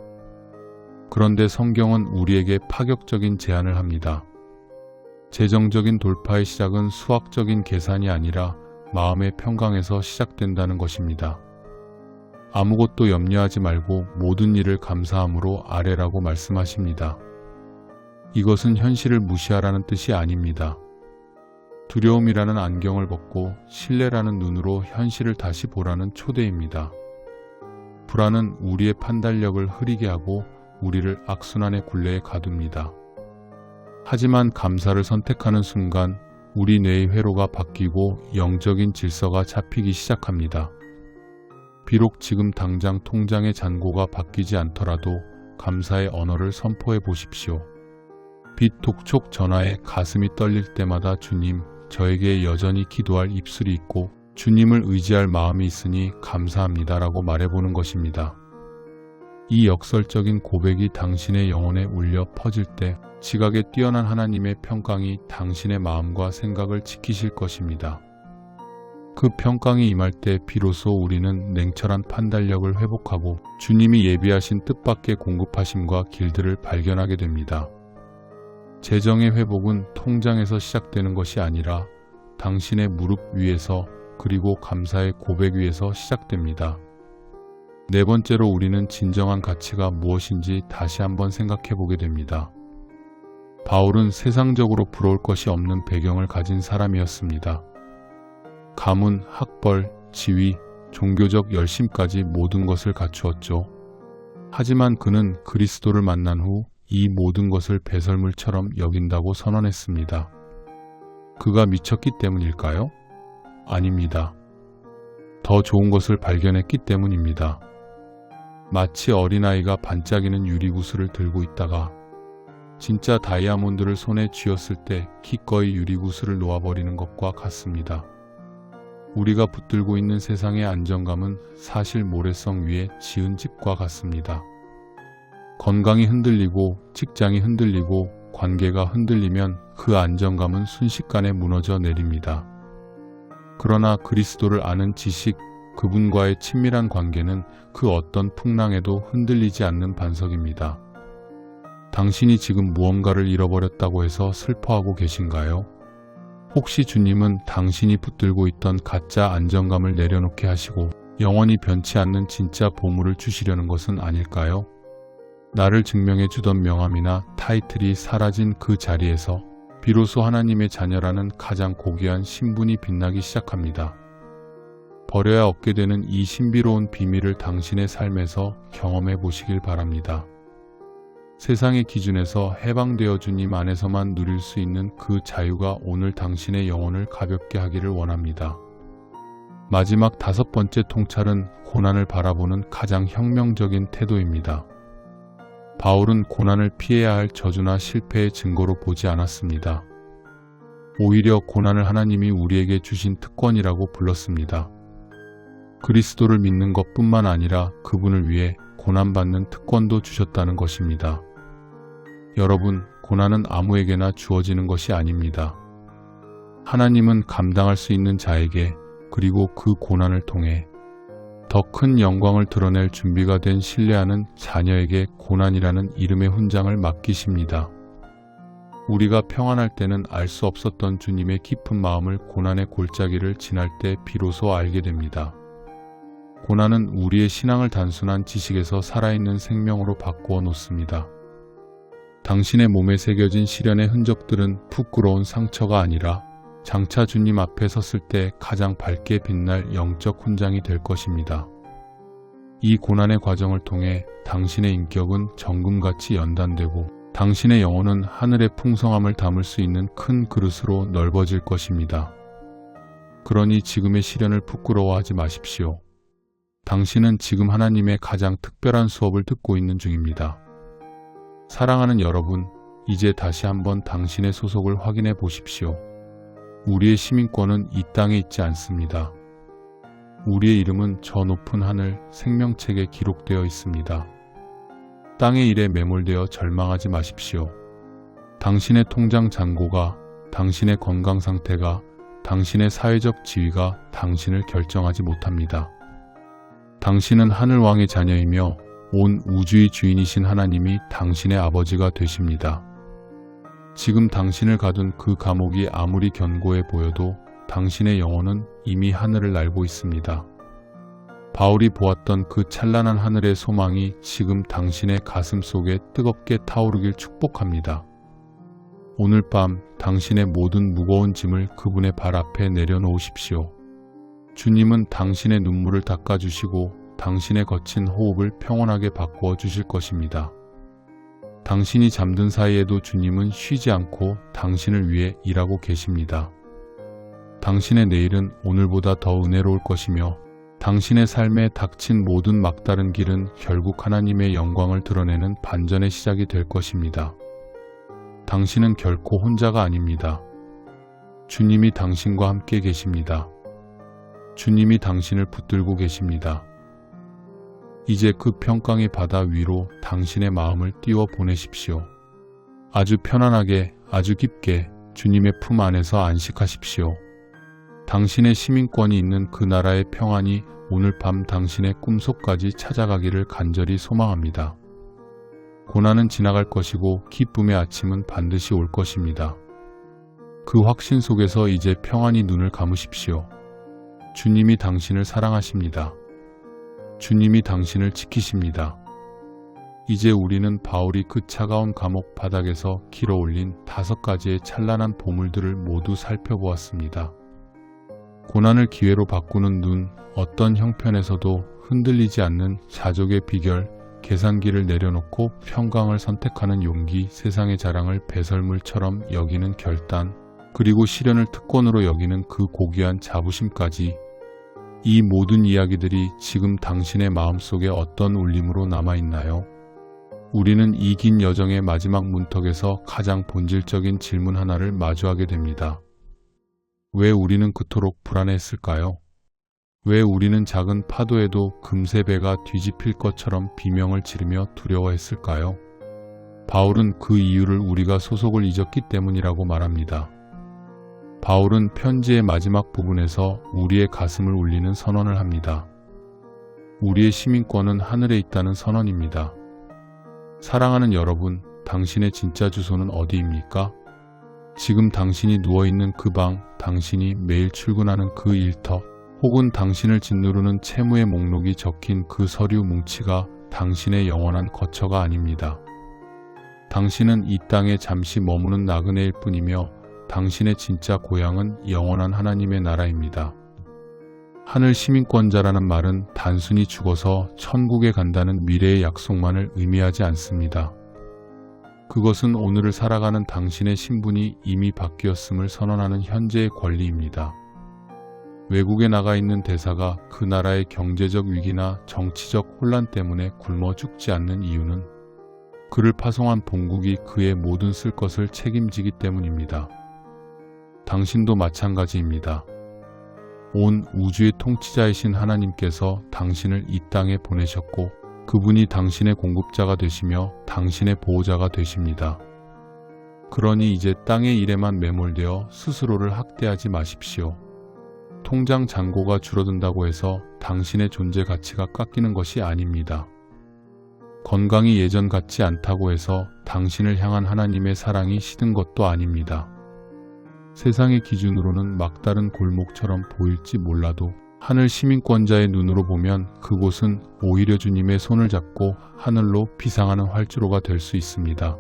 그런데 성경은 우리에게 파격적인 제안을 합니다. 재정적인 돌파의 시작은 수학적인 계산이 아니라 마음의 평강에서 시작된다는 것입니다. 아무것도 염려하지 말고 모든 일을 감사함으로 아뢰라고 말씀하십니다. 이것은 현실을 무시하라는 뜻이 아닙니다. 두려움이라는 안경을 벗고 신뢰라는 눈으로 현실을 다시 보라는 초대입니다. 불안은 우리의 판단력을 흐리게 하고 우리를 악순환의 굴레에 가둡니다. 하지만 감사를 선택하는 순간 우리 뇌의 회로가 바뀌고 영적인 질서가 잡히기 시작합니다. 비록 지금 당장 통장의 잔고가 바뀌지 않더라도 감사의 언어를 선포해 보십시오. 빛 독촉 전화에 가슴이 떨릴 때마다 주님, 저에게 여전히 기도할 입술이 있고 주님을 의지할 마음이 있으니 감사합니다라고 말해보는 것입니다. 이 역설적인 고백이 당신의 영혼에 울려 퍼질 때 지각에 뛰어난 하나님의 평강이 당신의 마음과 생각을 지키실 것입니다. 그 평강이 임할 때 비로소 우리는 냉철한 판단력을 회복하고 주님이 예비하신 뜻밖의 공급하심과 길들을 발견하게 됩니다. 재정의 회복은 통장에서 시작되는 것이 아니라 당신의 무릎 위에서 그리고 감사의 고백 위에서 시작됩니다. 네 번째로 우리는 진정한 가치가 무엇인지 다시 한번 생각해 보게 됩니다. 바울은 세상적으로 부러울 것이 없는 배경을 가진 사람이었습니다. 가문, 학벌, 지위, 종교적 열심까지 모든 것을 갖추었죠. 하지만 그는 그리스도를 만난 후 이 모든 것을 배설물처럼 여긴다고 선언했습니다. 그가 미쳤기 때문일까요? 아닙니다. 더 좋은 것을 발견했기 때문입니다. 마치 어린아이가 반짝이는 유리구슬을 들고 있다가 진짜 다이아몬드를 손에 쥐었을 때 기꺼이 유리구슬을 놓아버리는 것과 같습니다. 우리가 붙들고 있는 세상의 안정감은 사실 모래성 위에 지은 집과 같습니다. 건강이 흔들리고 직장이 흔들리고 관계가 흔들리면 그 안정감은 순식간에 무너져 내립니다. 그러나 그리스도를 아는 지식, 그분과의 친밀한 관계는 그 어떤 풍랑에도 흔들리지 않는 반석입니다. 당신이 지금 무언가를 잃어버렸다고 해서 슬퍼하고 계신가요? 혹시 주님은 당신이 붙들고 있던 가짜 안정감을 내려놓게 하시고 영원히 변치 않는 진짜 보물을 주시려는 것은 아닐까요? 나를 증명해 주던 명함이나 타이틀이 사라진 그 자리에서 비로소 하나님의 자녀라는 가장 고귀한 신분이 빛나기 시작합니다. 버려야 얻게 되는 이 신비로운 비밀을 당신의 삶에서 경험해 보시길 바랍니다. 세상의 기준에서 해방되어 주님 안에서만 누릴 수 있는 그 자유가 오늘 당신의 영혼을 가볍게 하기를 원합니다. 마지막 다섯 번째 통찰은 고난을 바라보는 가장 혁명적인 태도입니다. 바울은 고난을 피해야 할 저주나 실패의 증거로 보지 않았습니다. 오히려 고난을 하나님이 우리에게 주신 특권이라고 불렀습니다. 그리스도를 믿는 것뿐만 아니라 그분을 위해 고난받는 특권도 주셨다는 것입니다. 여러분, 고난은 아무에게나 주어지는 것이 아닙니다. 하나님은 감당할 수 있는 자에게 그리고 그 고난을 통해 더 큰 영광을 드러낼 준비가 된 신뢰하는 자녀에게 고난이라는 이름의 훈장을 맡기십니다. 우리가 평안할 때는 알 수 없었던 주님의 깊은 마음을 고난의 골짜기를 지날 때 비로소 알게 됩니다. 고난은 우리의 신앙을 단순한 지식에서 살아있는 생명으로 바꾸어 놓습니다. 당신의 몸에 새겨진 시련의 흔적들은 부끄러운 상처가 아니라 장차 주님 앞에 섰을 때 가장 밝게 빛날 영적 훈장이 될 것입니다. 이 고난의 과정을 통해 당신의 인격은 정금같이 연단되고 당신의 영혼은 하늘의 풍성함을 담을 수 있는 큰 그릇으로 넓어질 것입니다. 그러니 지금의 시련을 부끄러워하지 마십시오. 당신은 지금 하나님의 가장 특별한 수업을 듣고 있는 중입니다. 사랑하는 여러분, 이제 다시 한번 당신의 소속을 확인해 보십시오. 우리의 시민권은 이 땅에 있지 않습니다. 우리의 이름은 저 높은 하늘 생명책에 기록되어 있습니다. 땅의 일에 매몰되어 절망하지 마십시오. 당신의 통장 잔고가, 당신의 건강 상태가, 당신의 사회적 지위가 당신을 결정하지 못합니다. 당신은 하늘왕의 자녀이며 온 우주의 주인이신 하나님이 당신의 아버지가 되십니다. 지금 당신을 가둔 그 감옥이 아무리 견고해 보여도 당신의 영혼은 이미 하늘을 날고 있습니다. 바울이 보았던 그 찬란한 하늘의 소망이 지금 당신의 가슴 속에 뜨겁게 타오르길 축복합니다. 오늘 밤 당신의 모든 무거운 짐을 그분의 발 앞에 내려놓으십시오. 주님은 당신의 눈물을 닦아주시고 당신의 거친 호흡을 평온하게 바꾸어 주실 것입니다. 당신이 잠든 사이에도 주님은 쉬지 않고 당신을 위해 일하고 계십니다. 당신의 내일은 오늘보다 더 은혜로울 것이며 당신의 삶에 닥친 모든 막다른 길은 결국 하나님의 영광을 드러내는 반전의 시작이 될 것입니다. 당신은 결코 혼자가 아닙니다. 주님이 당신과 함께 계십니다. 주님이 당신을 붙들고 계십니다. 이제 그 평강의 바다 위로 당신의 마음을 띄워 보내십시오. 아주 편안하게, 아주 깊게 주님의 품 안에서 안식하십시오. 당신의 시민권이 있는 그 나라의 평안이 오늘 밤 당신의 꿈속까지 찾아가기를 간절히 소망합니다. 고난은 지나갈 것이고 기쁨의 아침은 반드시 올 것입니다. 그 확신 속에서 이제 평안히 눈을 감으십시오. 주님이 당신을 사랑하십니다. 주님이 당신을 지키십니다. 이제 우리는 바울이 그 차가운 감옥 바닥에서 길어 올린 5가지의 찬란한 보물들을 모두 살펴보았습니다. 고난을 기회로 바꾸는 눈, 어떤 형편에서도 흔들리지 않는 자족의 비결, 계산기를 내려놓고 평강을 선택하는 용기, 세상의 자랑을 배설물처럼 여기는 결단, 그리고 시련을 특권으로 여기는 그 고귀한 자부심까지, 이 모든 이야기들이 지금 당신의 마음속에 어떤 울림으로 남아있나요? 우리는 이 긴 여정의 마지막 문턱에서 가장 본질적인 질문 하나를 마주하게 됩니다. 왜 우리는 그토록 불안해했을까요? 왜 우리는 작은 파도에도 금세 배가 뒤집힐 것처럼 비명을 지르며 두려워했을까요? 바울은 그 이유를 우리가 소속을 잊었기 때문이라고 말합니다. 바울은 편지의 마지막 부분에서 우리의 가슴을 울리는 선언을 합니다. 우리의 시민권은 하늘에 있다는 선언입니다. 사랑하는 여러분, 당신의 진짜 주소는 어디입니까? 지금 당신이 누워있는 그 방, 당신이 매일 출근하는 그 일터, 혹은 당신을 짓누르는 채무의 목록이 적힌 그 서류 뭉치가 당신의 영원한 거처가 아닙니다. 당신은 이 땅에 잠시 머무는 나그네일 뿐이며 당신의 진짜 고향은 영원한 하나님의 나라입니다. 하늘 시민권자라는 말은 단순히 죽어서 천국에 간다는 미래의 약속만을 의미하지 않습니다. 그것은 오늘을 살아가는 당신의 신분이 이미 바뀌었음을 선언하는 현재의 권리입니다. 외국에 나가 있는 대사가 그 나라의 경제적 위기나 정치적 혼란 때문에 굶어 죽지 않는 이유는 그를 파송한 본국이 그의 모든 쓸 것을 책임지기 때문입니다. 당신도 마찬가지입니다. 온 우주의 통치자이신 하나님께서 당신을 이 땅에 보내셨고 그분이 당신의 공급자가 되시며 당신의 보호자가 되십니다. 그러니 이제 땅의 일에만 매몰되어 스스로를 학대하지 마십시오. 통장 잔고가 줄어든다고 해서 당신의 존재 가치가 깎이는 것이 아닙니다. 건강이 예전 같지 않다고 해서 당신을 향한 하나님의 사랑이 식은 것도 아닙니다. 세상의 기준으로는 막다른 골목처럼 보일지 몰라도 하늘 시민권자의 눈으로 보면 그곳은 오히려 주님의 손을 잡고 하늘로 비상하는 활주로가 될 수 있습니다.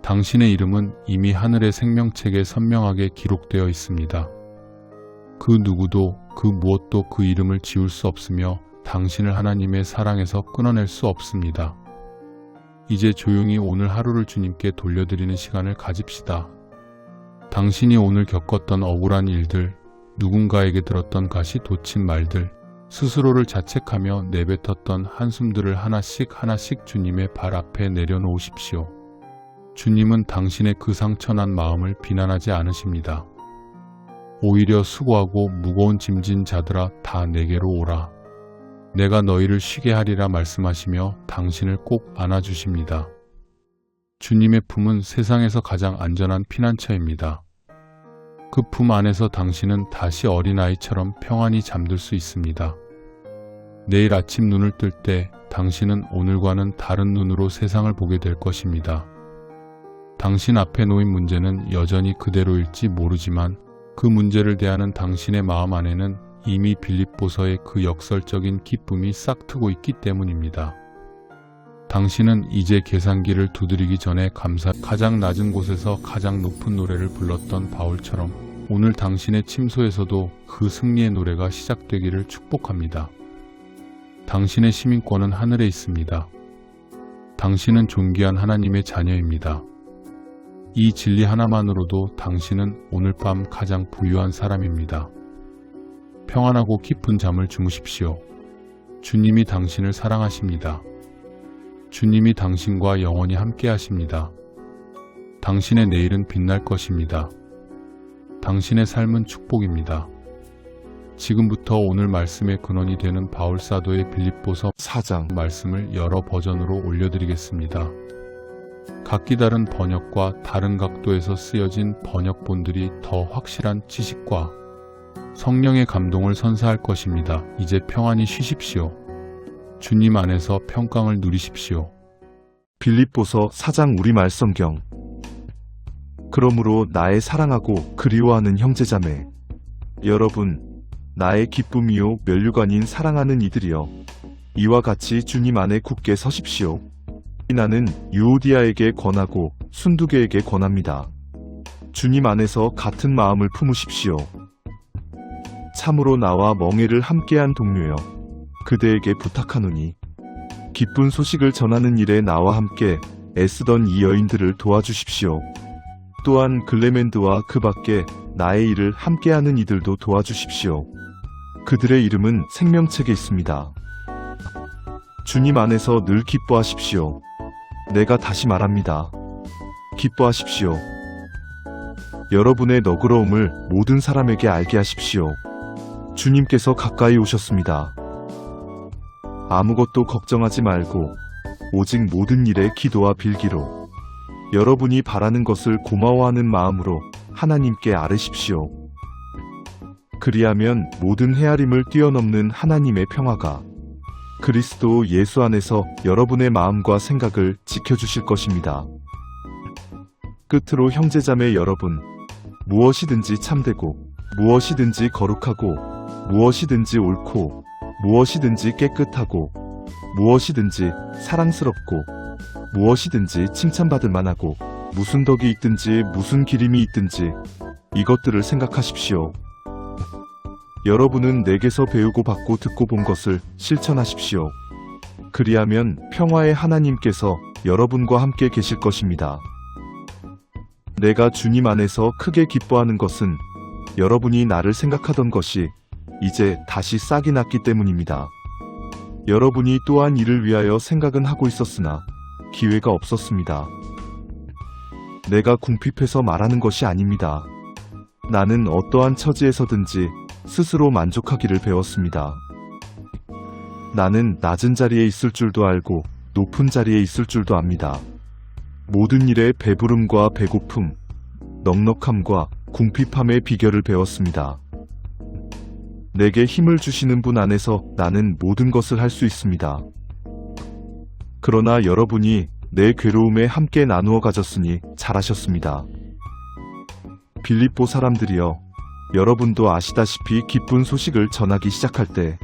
당신의 이름은 이미 하늘의 생명책에 선명하게 기록되어 있습니다. 그 누구도 그 무엇도 그 이름을 지울 수 없으며 당신을 하나님의 사랑에서 끊어낼 수 없습니다. 이제 조용히 오늘 하루를 주님께 돌려드리는 시간을 가집시다. 당신이 오늘 겪었던 억울한 일들, 누군가에게 들었던 가시돋친 말들, 스스로를 자책하며 내뱉었던 한숨들을 하나씩 하나씩 주님의 발 앞에 내려놓으십시오. 주님은 당신의 그 상처난 마음을 비난하지 않으십니다. 오히려 수고하고 무거운 짐진 자들아 다 내게로 오라. 내가 너희를 쉬게 하리라 말씀하시며 당신을 꼭 안아주십니다. 주님의 품은 세상에서 가장 안전한 피난처입니다. 그 품 안에서 당신은 다시 어린아이처럼 평안히 잠들 수 있습니다. 내일 아침 눈을 뜰 때 당신은 오늘과는 다른 눈으로 세상을 보게 될 것입니다. 당신 앞에 놓인 문제는 여전히 그대로일지 모르지만 그 문제를 대하는 당신의 마음 안에는 이미 빌립보서의 그 역설적인 기쁨이 싹트고 있기 때문입니다. 당신은 이제 계산기를 두드리기 전에 가장 낮은 곳에서 가장 높은 노래를 불렀던 바울처럼 오늘 당신의 침소에서도 그 승리의 노래가 시작되기를 축복합니다. 당신의 시민권은 하늘에 있습니다. 당신은 존귀한 하나님의 자녀입니다. 이 진리 하나만으로도 당신은 오늘 밤 가장 부유한 사람입니다. 평안하고 깊은 잠을 주무십시오. 주님이 당신을 사랑하십니다. 주님이 당신과 영원히 함께 하십니다. 당신의 내일은 빛날 것입니다. 당신의 삶은 축복입니다. 지금부터 오늘 말씀의 근원이 되는 바울사도의 빌립보서 4장 말씀을 여러 버전으로 올려드리겠습니다. 각기 다른 번역과 다른 각도에서 쓰여진 번역본들이 더 확실한 지식과 성령의 감동을 선사할 것입니다. 이제 평안히 쉬십시오. 주님 안에서 평강을 누리십시오. 빌립보서 4장 우리말 성경. 그러므로 나의 사랑하고 그리워하는 형제자매 여러분, 나의 기쁨이요 면류관인 사랑하는 이들이여, 이와 같이 주님 안에 굳게 서십시오. 나는 유오디아에게 권하고 순두계에게 권합니다. 주님 안에서 같은 마음을 품으십시오. 참으로 나와 멍에를 함께한 동료여, 그대에게 부탁하노니 기쁜 소식을 전하는 일에 나와 함께 애쓰던 이 여인들을 도와주십시오. 또한 글레멘드와 그 밖에 나의 일을 함께하는 이들도 도와주십시오. 그들의 이름은 생명책에 있습니다. 주님 안에서 늘 기뻐하십시오. 내가 다시 말합니다. 기뻐하십시오. 여러분의 너그러움을 모든 사람에게 알게 하십시오. 주님께서 가까이 오셨습니다. 아무것도 걱정하지 말고 오직 모든 일에 기도와 빌기로 여러분이 바라는 것을 고마워하는 마음으로 하나님께 아뢰십시오. 그리하면 모든 헤아림을 뛰어넘는 하나님의 평화가 그리스도 예수 안에서 여러분의 마음과 생각을 지켜주실 것입니다. 끝으로 형제자매 여러분, 무엇이든지 참되고 무엇이든지 거룩하고 무엇이든지 옳고 무엇이든지 깨끗하고 무엇이든지 사랑스럽고 무엇이든지 칭찬받을 만하고 무슨 덕이 있든지 무슨 기림이 있든지 이것들을 생각하십시오. 여러분은 내게서 배우고 받고 듣고 본 것을 실천하십시오. 그리하면 평화의 하나님께서 여러분과 함께 계실 것입니다. 내가 주님 안에서 크게 기뻐하는 것은 여러분이 나를 생각하던 것이 이제 다시 싹이 났기 때문입니다. 여러분이 또한 이를 위하여 생각은 하고 있었으나 기회가 없었습니다. 내가 궁핍해서 말하는 것이 아닙니다. 나는 어떠한 처지에서든지 스스로 만족하기를 배웠습니다. 나는 낮은 자리에 있을 줄도 알고 높은 자리에 있을 줄도 압니다. 모든 일에 배부름과 배고픔, 넉넉함과 궁핍함의 비결을 배웠습니다. 내게 힘을 주시는 분 안에서 나는 모든 것을 할 수 있습니다. 그러나 여러분이 내 괴로움에 함께 나누어 가졌으니 잘하셨습니다. 빌립보 사람들이여, 여러분도 아시다시피 기쁜 소식을 전하기 시작할 때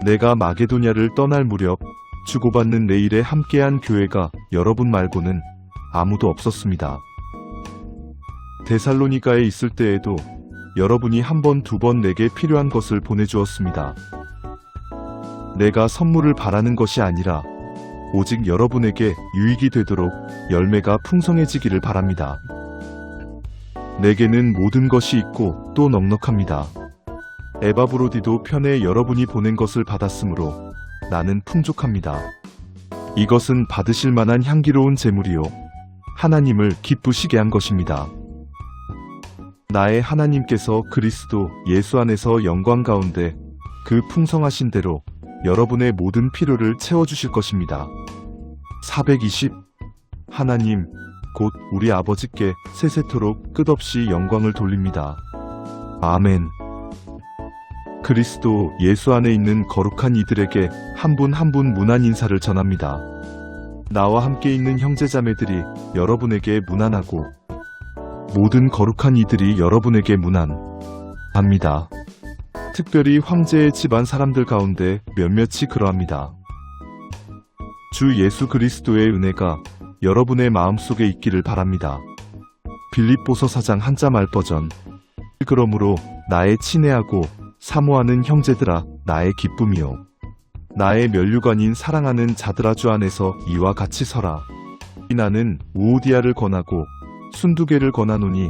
내가 마게도냐를 떠날 무렵 주고받는 내일에 함께한 교회가 여러분 말고는 아무도 없었습니다. 데살로니가에 있을 때에도 여러분이 한 번, 두 번 내게 필요한 것을 보내주었습니다. 내가 선물을 바라는 것이 아니라 오직 여러분에게 유익이 되도록 열매가 풍성해지기를 바랍니다. 내게는 모든 것이 있고 또 넉넉합니다. 에바브로디도 편에 여러분이 보낸 것을 받았으므로 나는 풍족합니다. 이것은 받으실 만한 향기로운 제물이요 하나님을 기쁘시게 한 것입니다. 나의 하나님께서 그리스도 예수 안에서 영광 가운데 그 풍성하신 대로 여러분의 모든 필요를 채워주실 것입니다. 420. 하나님, 곧 우리 아버지께 세세토록 끝없이 영광을 돌립니다. 아멘. 그리스도 예수 안에 있는 거룩한 이들에게 한 분 한 분 문안 인사를 전합니다. 나와 함께 있는 형제자매들이 여러분에게 문안하고 모든 거룩한 이들이 여러분에게 문안합니다. 특별히 황제의 집안 사람들 가운데 몇몇이 그러합니다. 주 예수 그리스도의 은혜가 여러분의 마음속에 있기를 바랍니다. 빌립보서 4장 한자말 버전. 그러므로 나의 친애하고 사모하는 형제들아 나의 기쁨이요 나의 면류관인 사랑하는 자들아 주 안에서 이와 같이 서라. 나는 우오디아를 권하고 순두개를 권하노니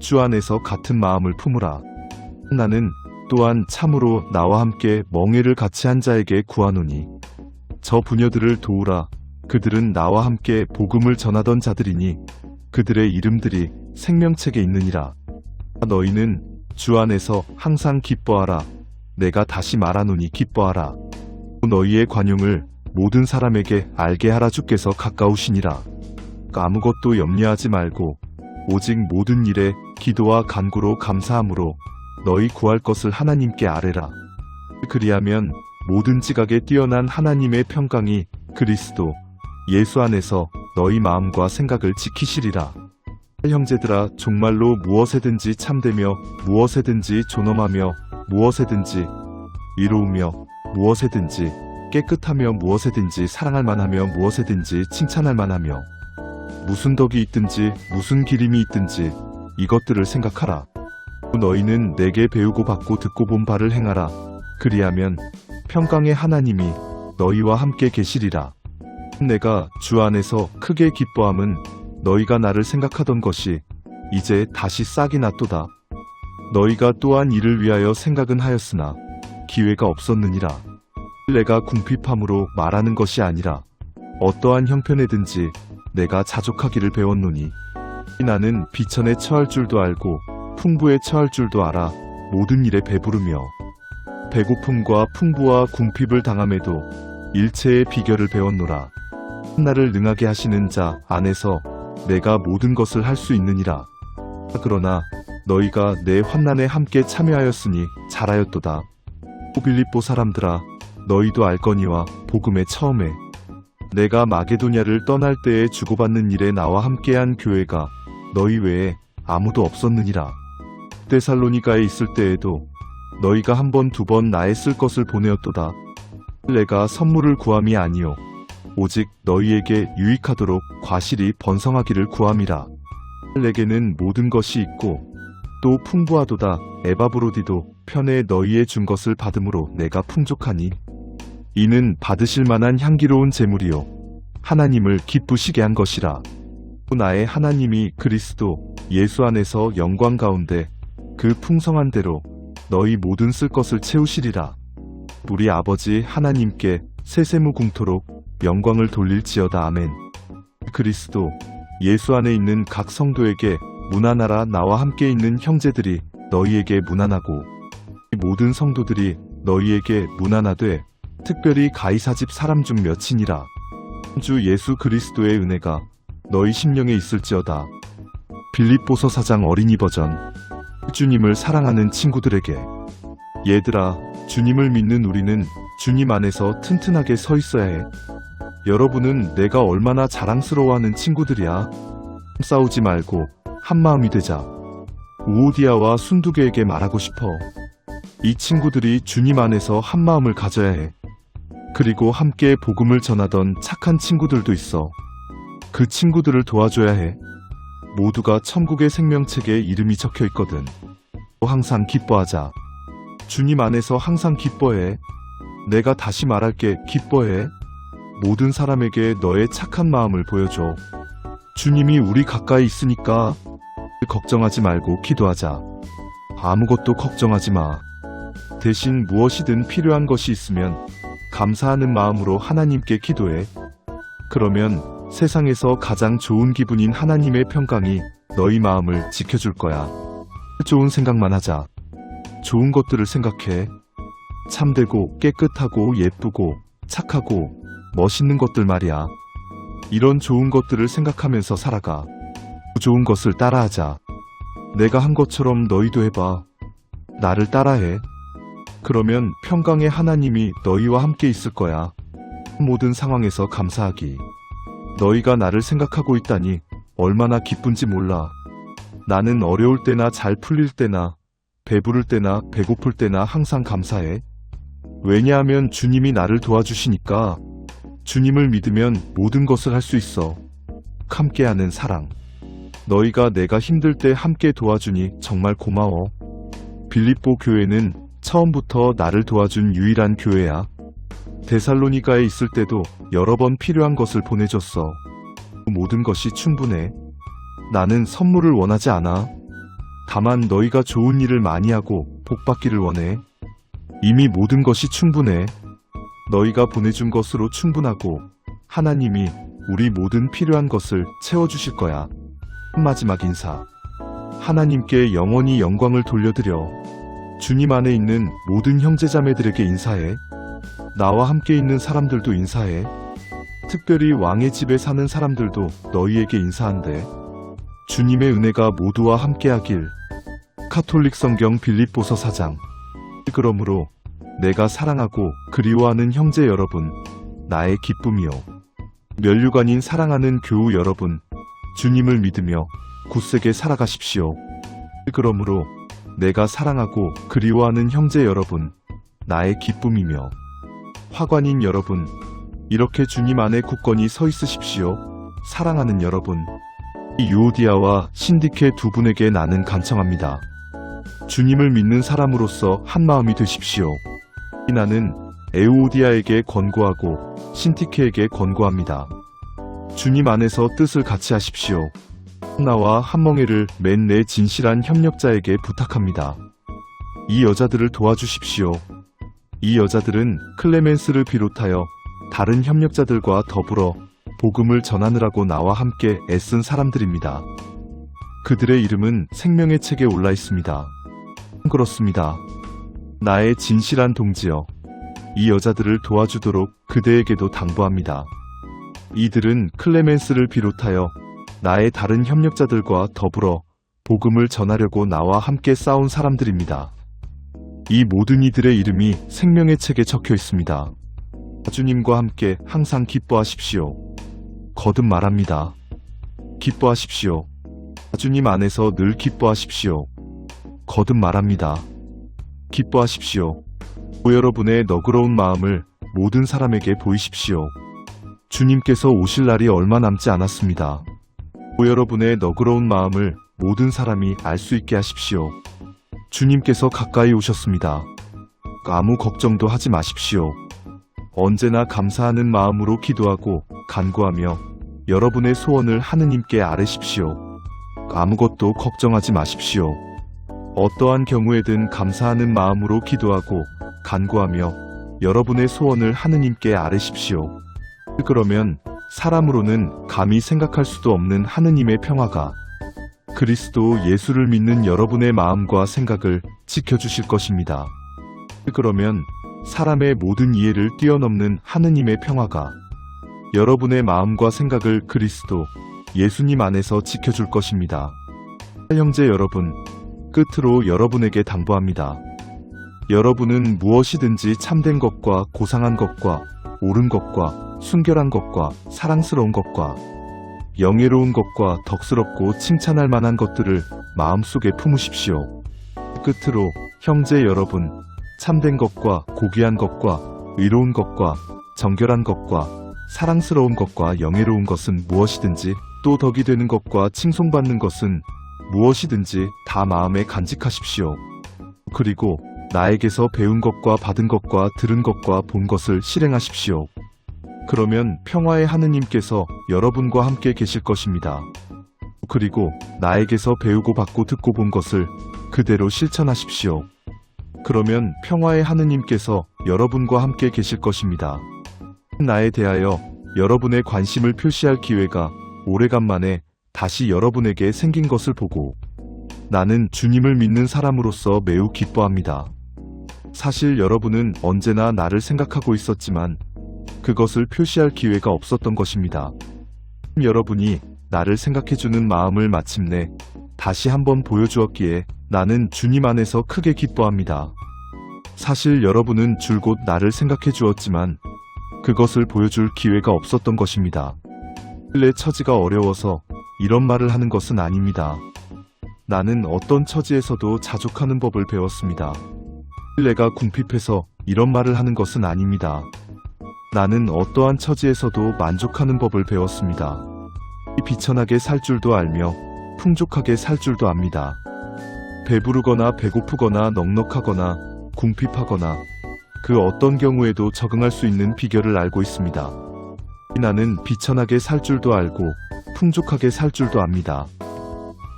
주 안에서 같은 마음을 품으라. 나는 또한 참으로 나와 함께 멍에를 같이 한 자에게 구하노니 저 부녀들을 도우라. 그들은 나와 함께 복음을 전하던 자들이니 그들의 이름들이 생명책에 있느니라. 너희는 주 안에서 항상 기뻐하라. 내가 다시 말하노니 기뻐하라. 너희의 관용을 모든 사람에게 알게 하라. 주께서 가까우시니라. 아무것도 염려하지 말고 오직 모든 일에 기도와 간구로 감사함으로 너희 구할 것을 하나님께 아뢰라. 그리하면 모든 지각에 뛰어난 하나님의 평강이 그리스도 예수 안에서 너희 마음과 생각을 지키시리라. 형제들아, 종말로 무엇에든지 참되며 무엇에든지 존엄하며 무엇에든지 이로우며 무엇에든지 깨끗하며 무엇에든지 사랑할 만하며 무엇에든지 칭찬할 만하며 무슨 덕이 있든지 무슨 기림이 있든지 이것들을 생각하라. 너희는 내게 배우고 받고 듣고 본 바를 행하라. 그리하면 평강의 하나님이 너희와 함께 계시리라. 내가 주 안에서 크게 기뻐함은 너희가 나를 생각하던 것이 이제 다시 싹이 났도다. 너희가 또한 이를 위하여 생각은 하였으나 기회가 없었느니라. 내가 궁핍함으로 말하는 것이 아니라 어떠한 형편에든지 내가 자족하기를 배웠노니 나는 비천에 처할 줄도 알고 풍부에 처할 줄도 알아. 모든 일에 배부르며 배고픔과 풍부와 궁핍을 당함에도 일체의 비결을 배웠노라. 나를 능하게 하시는 자 안에서 내가 모든 것을 할 수 있느니라. 그러나 너희가 내 환난에 함께 참여하였으니 잘하였도다. 빌립보 사람들아, 너희도 알거니와 복음의 처음에 내가 마게도냐를 떠날 때에 주고받는 일에 나와 함께한 교회가 너희 외에 아무도 없었느니라. 데살로니가에 있을 때에도 너희가 한 번 두 번 나의 쓸 것을 보내었도다. 내가 선물을 구함이 아니요 오직 너희에게 유익하도록 과실이 번성하기를 구함이라. 내게는 모든 것이 있고 또 풍부하도다. 에바브로디도 편에 너희의 준 것을 받음으로 내가 풍족하니 이는 받으실 만한 향기로운 제물이요 하나님을 기쁘시게 한 것이라. 나의 하나님이 그리스도 예수 안에서 영광 가운데 그 풍성한 대로 너희 모든 쓸 것을 채우시리라. 우리 아버지 하나님께 세세무궁토록 영광을 돌릴지어다. 아멘. 그리스도 예수 안에 있는 각 성도에게 문안하라. 나와 함께 있는 형제들이 너희에게 문안하고 모든 성도들이 너희에게 문안하되 특별히 가이사집 사람 중 몇이니라. 주 예수 그리스도의 은혜가 너희 심령에 있을지어다. 빌립보서 4장 어린이 버전. 주님을 사랑하는 친구들에게. 얘들아, 주님을 믿는 우리는 주님 안에서 튼튼하게 서 있어야 해. 여러분은 내가 얼마나 자랑스러워하는 친구들이야. 싸우지 말고 한마음이 되자. 우오디아와 순두개에게 말하고 싶어. 이 친구들이 주님 안에서 한마음을 가져야 해. 그리고 함께 복음을 전하던 착한 친구들도 있어. 그 친구들을 도와줘야 해. 모두가 천국의 생명책에 이름이 적혀 있거든. 항상 기뻐하자. 주님 안에서 항상 기뻐해. 내가 다시 말할게. 기뻐해. 모든 사람에게 너의 착한 마음을 보여줘. 주님이 우리 가까이 있으니까 걱정하지 말고 기도하자. 아무것도 걱정하지 마. 대신 무엇이든 필요한 것이 있으면 감사하는 마음으로 하나님께 기도해. 그러면 세상에서 가장 좋은 기분인 하나님의 평강이 너희 마음을 지켜줄 거야. 좋은 생각만 하자. 좋은 것들을 생각해. 참되고 깨끗하고 예쁘고 착하고 멋있는 것들 말이야. 이런 좋은 것들을 생각하면서 살아가. 좋은 것을 따라하자. 내가 한 것처럼 너희도 해봐. 나를 따라해. 그러면 평강의 하나님이 너희와 함께 있을 거야. 모든 상황에서 감사하기. 너희가 나를 생각하고 있다니 얼마나 기쁜지 몰라. 나는 어려울 때나 잘 풀릴 때나 배부를 때나 배고플 때나 항상 감사해. 왜냐하면 주님이 나를 도와주시니까. 주님을 믿으면 모든 것을 할 수 있어. 함께하는 사랑. 너희가 내가 힘들 때 함께 도와주니 정말 고마워. 빌립보 교회는 처음부터 나를 도와준 유일한 교회야. 데살로니가에 있을 때도 여러 번 필요한 것을 보내줬어. 모든 것이 충분해. 나는 선물을 원하지 않아. 다만 너희가 좋은 일을 많이 하고 복받기를 원해. 이미 모든 것이 충분해. 너희가 보내준 것으로 충분하고 하나님이 우리 모든 필요한 것을 채워주실 거야. 마지막 인사. 하나님께 영원히 영광을 돌려드려. 주님 안에 있는 모든 형제자매들에게 인사해. 나와 함께 있는 사람들도 인사해. 특별히 왕의 집에 사는 사람들도 너희에게 인사한대. 주님의 은혜가 모두와 함께하길. 카톨릭 성경 빌립보서 4장. 그러므로 내가 사랑하고 그리워하는 형제 여러분, 나의 기쁨이요. 면류관인 사랑하는 교우 여러분, 주님을 믿으며 굳세게 살아가십시오. 그러므로 내가 사랑하고 그리워하는 형제 여러분, 나의 기쁨이며 화관인 여러분, 이렇게 주님 안에 굳건히 서 있으십시오. 사랑하는 여러분, 유오디아와 신디케 두 분에게 나는 간청합니다. 주님을 믿는 사람으로서 한 마음이 되십시오. 나는 에우오디아에게 권고하고 신티케에게 권고합니다. 주님 안에서 뜻을 같이 하십시오. 나와 한멍에를 맨 내 진실한 협력자에게 부탁합니다. 이 여자들을 도와주십시오. 이 여자들은 클레멘스를 비롯하여 다른 협력자들과 더불어 복음을 전하느라고 나와 함께 애쓴 사람들입니다. 그들의 이름은 생명의 책에 올라 있습니다. 그렇습니다. 나의 진실한 동지여, 이 여자들을 도와주도록 그대에게도 당부합니다. 이들은 클레멘스를 비롯하여 나의 다른 협력자들과 더불어 복음을 전하려고 나와 함께 싸운 사람들입니다. 이 모든 이들의 이름이 생명의 책에 적혀 있습니다. 주님과 함께 항상 기뻐하십시오. 거듭 말합니다. 기뻐하십시오. 주님 안에서 늘 기뻐하십시오. 거듭 말합니다. 기뻐하십시오. 여러분의 너그러운 마음을 모든 사람에게 보이십시오. 주님께서 오실 날이 얼마 남지 않았습니다. 여러분의 너그러운 마음을 모든 사람이 알 수 있게 하십시오. 주님께서 가까이 오셨습니다. 아무 걱정도 하지 마십시오. 언제나 감사하는 마음으로 기도하고 간구하며 여러분의 소원을 하느님께 아뢰십시오. 아무것도 걱정하지 마십시오. 어떠한 경우에든 감사하는 마음으로 기도하고 간구하며 여러분의 소원을 하느님께 아뢰십시오. 그러면 사람으로는 감히 생각할 수도 없는 하느님의 평화가 그리스도 예수를 믿는 여러분의 마음과 생각을 지켜주실 것입니다. 그러면 사람의 모든 이해를 뛰어넘는 하느님의 평화가 여러분의 마음과 생각을 그리스도 예수님 안에서 지켜줄 것입니다. 형제 여러분, 끝으로 여러분에게 당부합니다. 여러분은 무엇이든지 참된 것과 고상한 것과 옳은 것과 순결한 것과 사랑스러운 것과 영예로운 것과 덕스럽고 칭찬할 만한 것들을 마음속에 품으십시오. 끝으로 형제 여러분, 참된 것과 고귀한 것과 의로운 것과 정결한 것과 사랑스러운 것과 영예로운 것은 무엇이든지 또 덕이 되는 것과 칭송받는 것은 무엇이든지 다 마음에 간직하십시오. 그리고 나에게서 배운 것과 받은 것과 들은 것과 본 것을 실행하십시오. 그러면 평화의 하느님께서 여러분과 함께 계실 것입니다. 그리고 나에게서 배우고 받고 듣고 본 것을 그대로 실천하십시오. 그러면 평화의 하느님께서 여러분과 함께 계실 것입니다. 나에 대하여 여러분의 관심을 표시할 기회가 오래간만에 다시 여러분에게 생긴 것을 보고 나는 주님을 믿는 사람으로서 매우 기뻐합니다. 사실 여러분은 언제나 나를 생각하고 있었지만 그것을 표시할 기회가 없었던 것입니다. 여러분이 나를 생각해주는 마음을 마침내 다시 한번 보여주었기에 나는 주님 안에서 크게 기뻐합니다. 사실 여러분은 줄곧 나를 생각해 주었지만 그것을 보여줄 기회가 없었던 것입니다. 내 처지가 어려워서 이런 말을 하는 것은 아닙니다. 나는 어떤 처지에서도 자족하는 법을 배웠습니다. 내가 궁핍해서 이런 말을 하는 것은 아닙니다. 나는 어떠한 처지에서도 만족하는 법을 배웠습니다. 비천하게 살 줄도 알며 풍족하게 살 줄도 압니다. 배부르거나 배고프거나 넉넉하거나 궁핍하거나 그 어떤 경우에도 적응할 수 있는 비결을 알고 있습니다. 나는 비천하게 살 줄도 알고 풍족하게 살 줄도 압니다.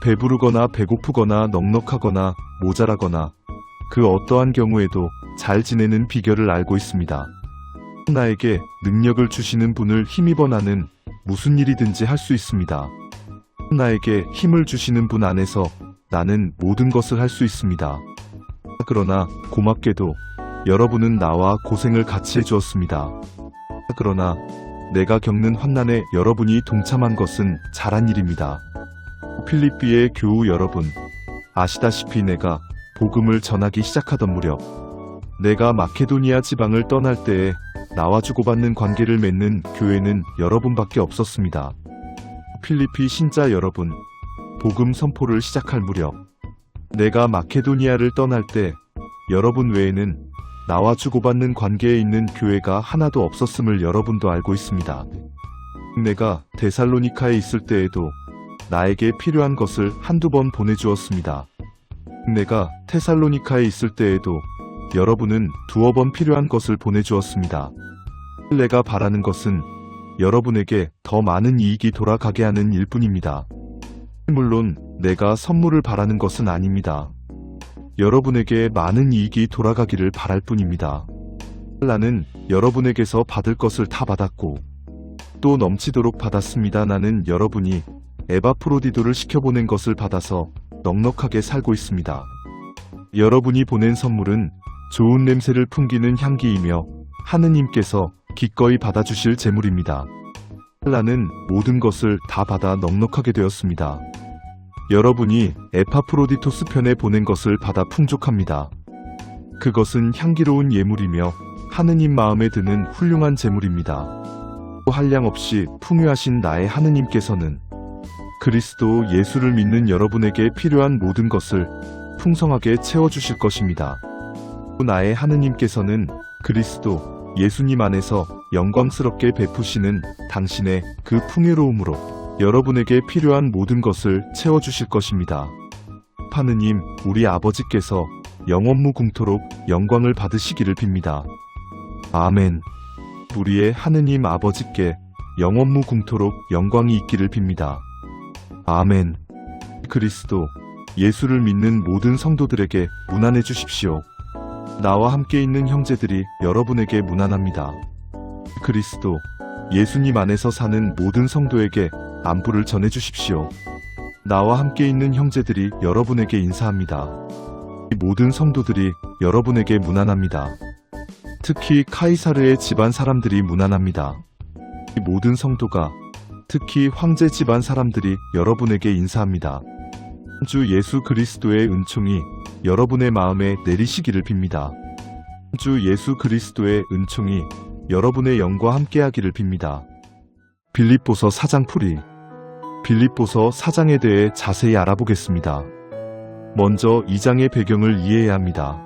배부르거나 배고프거나 넉넉하거나 모자라거나 그 어떠한 경우에도 잘 지내는 비결을 알고 있습니다. 나에게 능력을 주시는 분을 힘입어 나는 무슨 일이든지 할 수 있습니다. 나에게 힘을 주시는 분 안에서 나는 모든 것을 할 수 있습니다. 그러나 고맙게도 여러분은 나와 고생을 같이 해주었습니다. 그러나 내가 겪는 환난에 여러분이 동참한 것은 잘한 일입니다. 필리피의 교우 여러분, 아시다시피 내가 복음을 전하기 시작하던 무렵 내가 마케도니아 지방을 떠날 때에 나와 주고받는 관계를 맺는 교회는 여러분밖에 없었습니다. 필리피 신자 여러분, 복음 선포를 시작할 무렵 내가 마케도니아를 떠날 때 여러분 외에는 나와 주고받는 관계에 있는 교회가 하나도 없었음을 여러분도 알고 있습니다. 내가 데살로니카에 있을 때에도 나에게 필요한 것을 한두 번 보내주었습니다. 내가 테살로니카에 있을 때에도 여러분은 두어 번 필요한 것을 보내주었습니다. 내가 바라는 것은 여러분에게 더 많은 이익이 돌아가게 하는 일뿐입니다. 물론 내가 선물을 바라는 것은 아닙니다. 여러분에게 많은 이익이 돌아가기를 바랄 뿐입니다. 나는 여러분에게서 받을 것을 다 받았고 또 넘치도록 받았습니다. 나는 여러분이 에바프로디도를 시켜보낸 것을 받아서 넉넉하게 살고 있습니다. 여러분이 보낸 선물은 좋은 냄새를 풍기는 향기이며 하느님께서 기꺼이 받아주실 재물입니다. 나는 모든 것을 다 받아 넉넉하게 되었습니다. 여러분이 에파프로디토스 편에 보낸 것을 받아 풍족합니다. 그것은 향기로운 예물이며 하느님 마음에 드는 훌륭한 재물입니다. 한량없이 풍요하신 나의 하느님께서는 그리스도 예수를 믿는 여러분에게 필요한 모든 것을 풍성하게 채워주실 것입니다. 나의 하느님께서는 그리스도 예수님 안에서 영광스럽게 베푸시는 당신의 그 풍요로움으로 여러분에게 필요한 모든 것을 채워주실 것입니다. 하느님, 우리 아버지께서 영원무궁토록 영광을 받으시기를 빕니다. 아멘. 우리의 하느님 아버지께 영원무궁토록 영광이 있기를 빕니다. 아멘. 그리스도 예수를 믿는 모든 성도들에게 문안해 주십시오. 나와 함께 있는 형제들이 여러분에게 문안합니다. 그리스도 예수님 안에서 사는 모든 성도에게 안부를 전해 주십시오. 나와 함께 있는 형제들이 여러분에게 인사합니다. 모든 성도들이 여러분에게 문안합니다. 특히 카이사르의 집안 사람들이 문안합니다. 모든 성도가 특히 황제 집안 사람들이 여러분에게 인사합니다. 주 예수 그리스도의 은총이 여러분의 마음에 내리시기를 빕니다. 주 예수 그리스도의 은총이 여러분의 영과 함께하기를 빕니다. 빌립보서 4장 풀이. 빌립보서 4장에 대해 자세히 알아보겠습니다. 먼저 2장의 배경을 이해해야 합니다.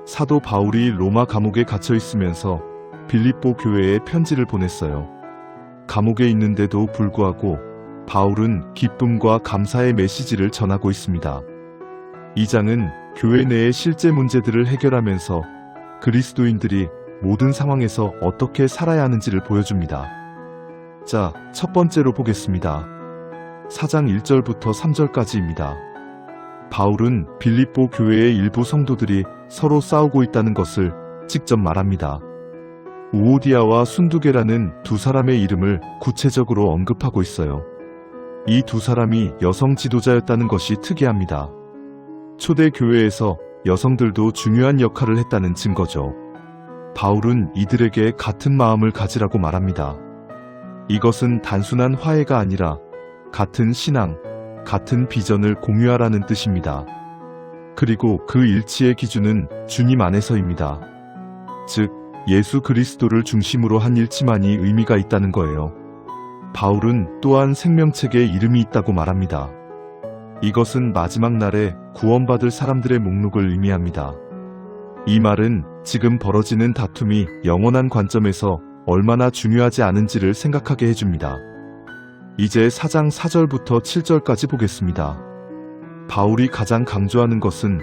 사도 바울이 로마 감옥에 갇혀 있으면서 빌립보 교회에 편지를 보냈어요. 감옥에 있는데도 불구하고 바울은 기쁨과 감사의 메시지를 전하고 있습니다. 2장은 교회 내의 실제 문제들을 해결하면서 그리스도인들이 모든 상황에서 어떻게 살아야 하는지를 보여줍니다. 자, 첫 번째로 보겠습니다. 4장 1절부터 3절까지입니다. 바울은 빌립보 교회의 일부 성도들이 서로 싸우고 있다는 것을 직접 말합니다. 우오디아와 순두계라는 두 사람의 이름을 구체적으로 언급하고 있어요. 이 두 사람이 여성 지도자였다는 것이 특이합니다. 초대 교회에서 여성들도 중요한 역할을 했다는 증거죠. 바울은 이들에게 같은 마음을 가지라고 말합니다. 이것은 단순한 화해가 아니라 같은 신앙, 같은 비전을 공유하라는 뜻입니다. 그리고 그 일치의 기준은 주님 안에서입니다. 즉, 예수 그리스도를 중심으로 한 일치만이 의미가 있다는 거예요. 바울은 또한 생명책에 이름이 있다고 말합니다. 이것은 마지막 날에 구원받을 사람들의 목록을 의미합니다. 이 말은 지금 벌어지는 다툼이 영원한 관점에서 얼마나 중요하지 않은지를 생각하게 해줍니다. 이제 4장 4절부터 7절까지 보겠습니다. 바울이 가장 강조하는 것은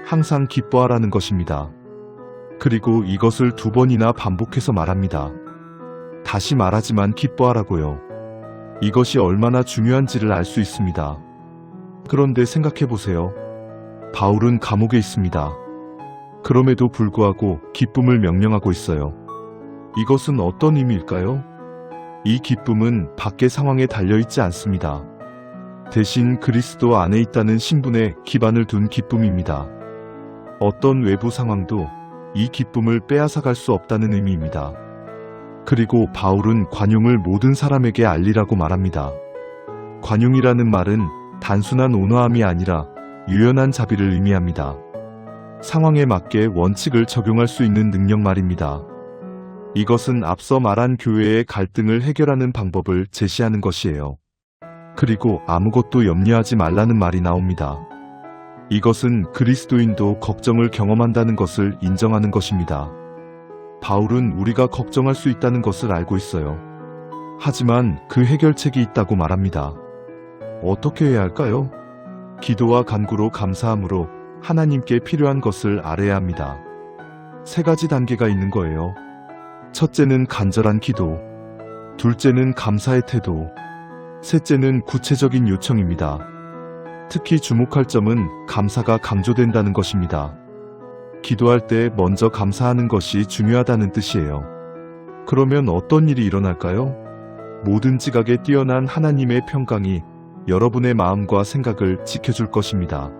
항상 기뻐하라는 것입니다. 그리고 이것을 2번이나 반복해서 말합니다. 다시 말하지만 기뻐하라고요. 이것이 얼마나 중요한지를 알 수 있습니다. 그런데 생각해보세요. 바울은 감옥에 있습니다. 그럼에도 불구하고 기쁨을 명령하고 있어요. 이것은 어떤 의미일까요? 이 기쁨은 밖의 상황에 달려있지 않습니다. 대신 그리스도 안에 있다는 신분에 기반을 둔 기쁨입니다. 어떤 외부 상황도 이 기쁨을 빼앗아갈 수 없다는 의미입니다. 그리고 바울은 관용을 모든 사람에게 알리라고 말합니다. 관용이라는 말은 단순한 온화함이 아니라 유연한 자비를 의미합니다. 상황에 맞게 원칙을 적용할 수 있는 능력 말입니다. 이것은 앞서 말한 교회의 갈등을 해결하는 방법을 제시하는 것이에요. 그리고 아무것도 염려하지 말라는 말이 나옵니다. 이것은 그리스도인도 걱정을 경험한다는 것을 인정하는 것입니다. 바울은 우리가 걱정할 수 있다는 것을 알고 있어요. 하지만 그 해결책이 있다고 말합니다. 어떻게 해야 할까요? 기도와 간구로 감사함으로 하나님께 필요한 것을 아뢰야 합니다. 3가지 단계가 있는 거예요. 첫째는 간절한 기도, 둘째는 감사의 태도, 셋째는 구체적인 요청입니다. 특히 주목할 점은 감사가 강조된다는 것입니다. 기도할 때 먼저 감사하는 것이 중요하다는 뜻이에요. 그러면 어떤 일이 일어날까요? 모든 지각에 뛰어난 하나님의 평강이 여러분의 마음과 생각을 지켜줄 것입니다.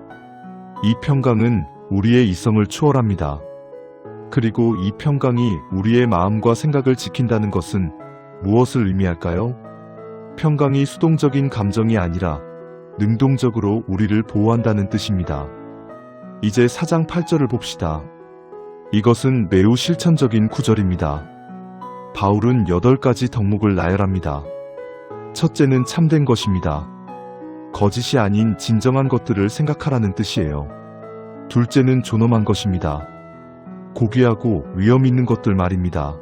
이 평강은 우리의 이성을 초월합니다. 그리고 이 평강이 우리의 마음과 생각을 지킨다는 것은 무엇을 의미할까요? 평강이 수동적인 감정이 아니라 능동적으로 우리를 보호한다는 뜻입니다. 이제 4장 8절을 봅시다. 이것은 매우 실천적인 구절입니다. 바울은 8가지 덕목을 나열합니다. 첫째는 참된 것입니다. 거짓이 아닌 진정한 것들을 생각하라는 뜻이에요. 둘째는 존엄한 것입니다. 고귀하고 위험 있는 것들 말입니다.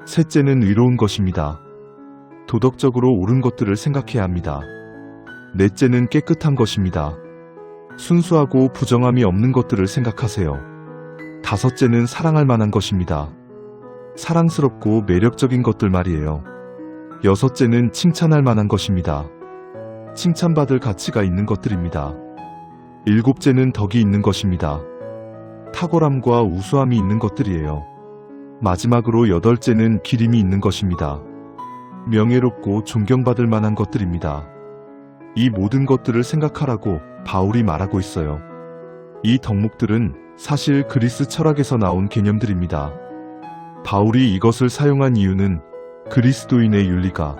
셋째는 의로운 것입니다. 도덕적으로 옳은 것들을 생각해야 합니다. 넷째는 깨끗한 것입니다. 순수하고 부정함이 없는 것들을 생각하세요. 다섯째는 사랑할 만한 것입니다. 사랑스럽고 매력적인 것들 말이에요. 여섯째는 칭찬할 만한 것입니다. 칭찬받을 가치가 있는 것들입니다. 일곱째는 덕이 있는 것입니다. 탁월함과 우수함이 있는 것들이에요. 마지막으로 8째는 기림이 있는 것입니다. 명예롭고 존경받을 만한 것들입니다. 이 모든 것들을 생각하라고 바울이 말하고 있어요. 이 덕목들은 사실 그리스 철학에서 나온 개념들입니다. 바울이 이것을 사용한 이유는 그리스도인의 윤리가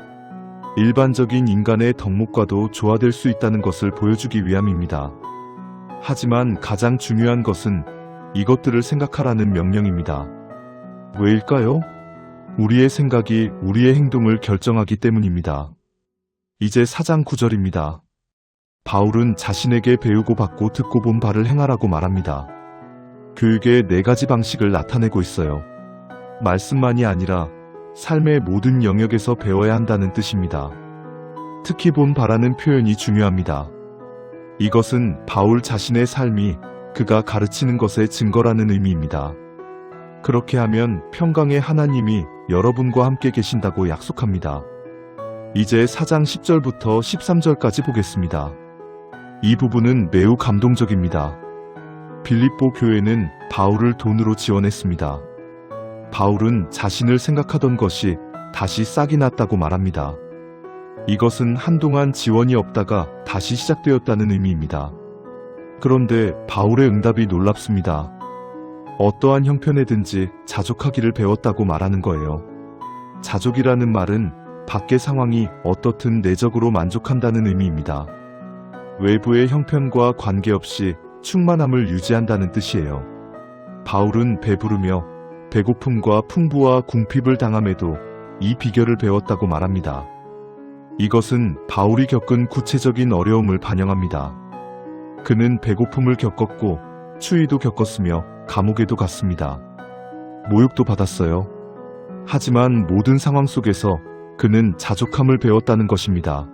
일반적인 인간의 덕목과도 조화될 수 있다는 것을 보여주기 위함입니다. 하지만 가장 중요한 것은 이것들을 생각하라는 명령입니다. 왜일까요? 우리의 생각이 우리의 행동을 결정하기 때문입니다. 이제 4장 9절입니다. 바울은 자신에게 배우고 받고 듣고 본 바를 행하라고 말합니다. 교육의 4가지 방식을 나타내고 있어요. 말씀만이 아니라 삶의 모든 영역에서 배워야 한다는 뜻입니다. 특히 본 바라는 표현이 중요합니다. 이것은 바울 자신의 삶이 그가 가르치는 것의 증거라는 의미입니다. 그렇게 하면 평강의 하나님이 여러분과 함께 계신다고 약속합니다. 이제 4장 10절부터 13절까지 보겠습니다. 이 부분은 매우 감동적입니다. 빌립보 교회는 바울을 돈으로 지원했습니다. 바울은 자신을 생각하던 것이 다시 싹이 났다고 말합니다. 이것은 한동안 지원이 없다가 다시 시작되었다는 의미입니다. 그런데 바울의 응답이 놀랍습니다. 어떠한 형편에든지 자족하기를 배웠다고 말하는 거예요. 자족이라는 말은 밖의 상황이 어떻든 내적으로 만족한다는 의미입니다. 외부의 형편과 관계없이 충만함을 유지한다는 뜻이에요. 바울은 배부르며 배고픔과 풍부와 궁핍을 당함에도 이 비결을 배웠다고 말합니다. 이것은 바울이 겪은 구체적인 어려움을 반영합니다. 그는 배고픔을 겪었고 추위도 겪었으며 감옥에도 갔습니다. 모욕도 받았어요. 하지만 모든 상황 속에서 그는 자족함을 배웠다는 것입니다.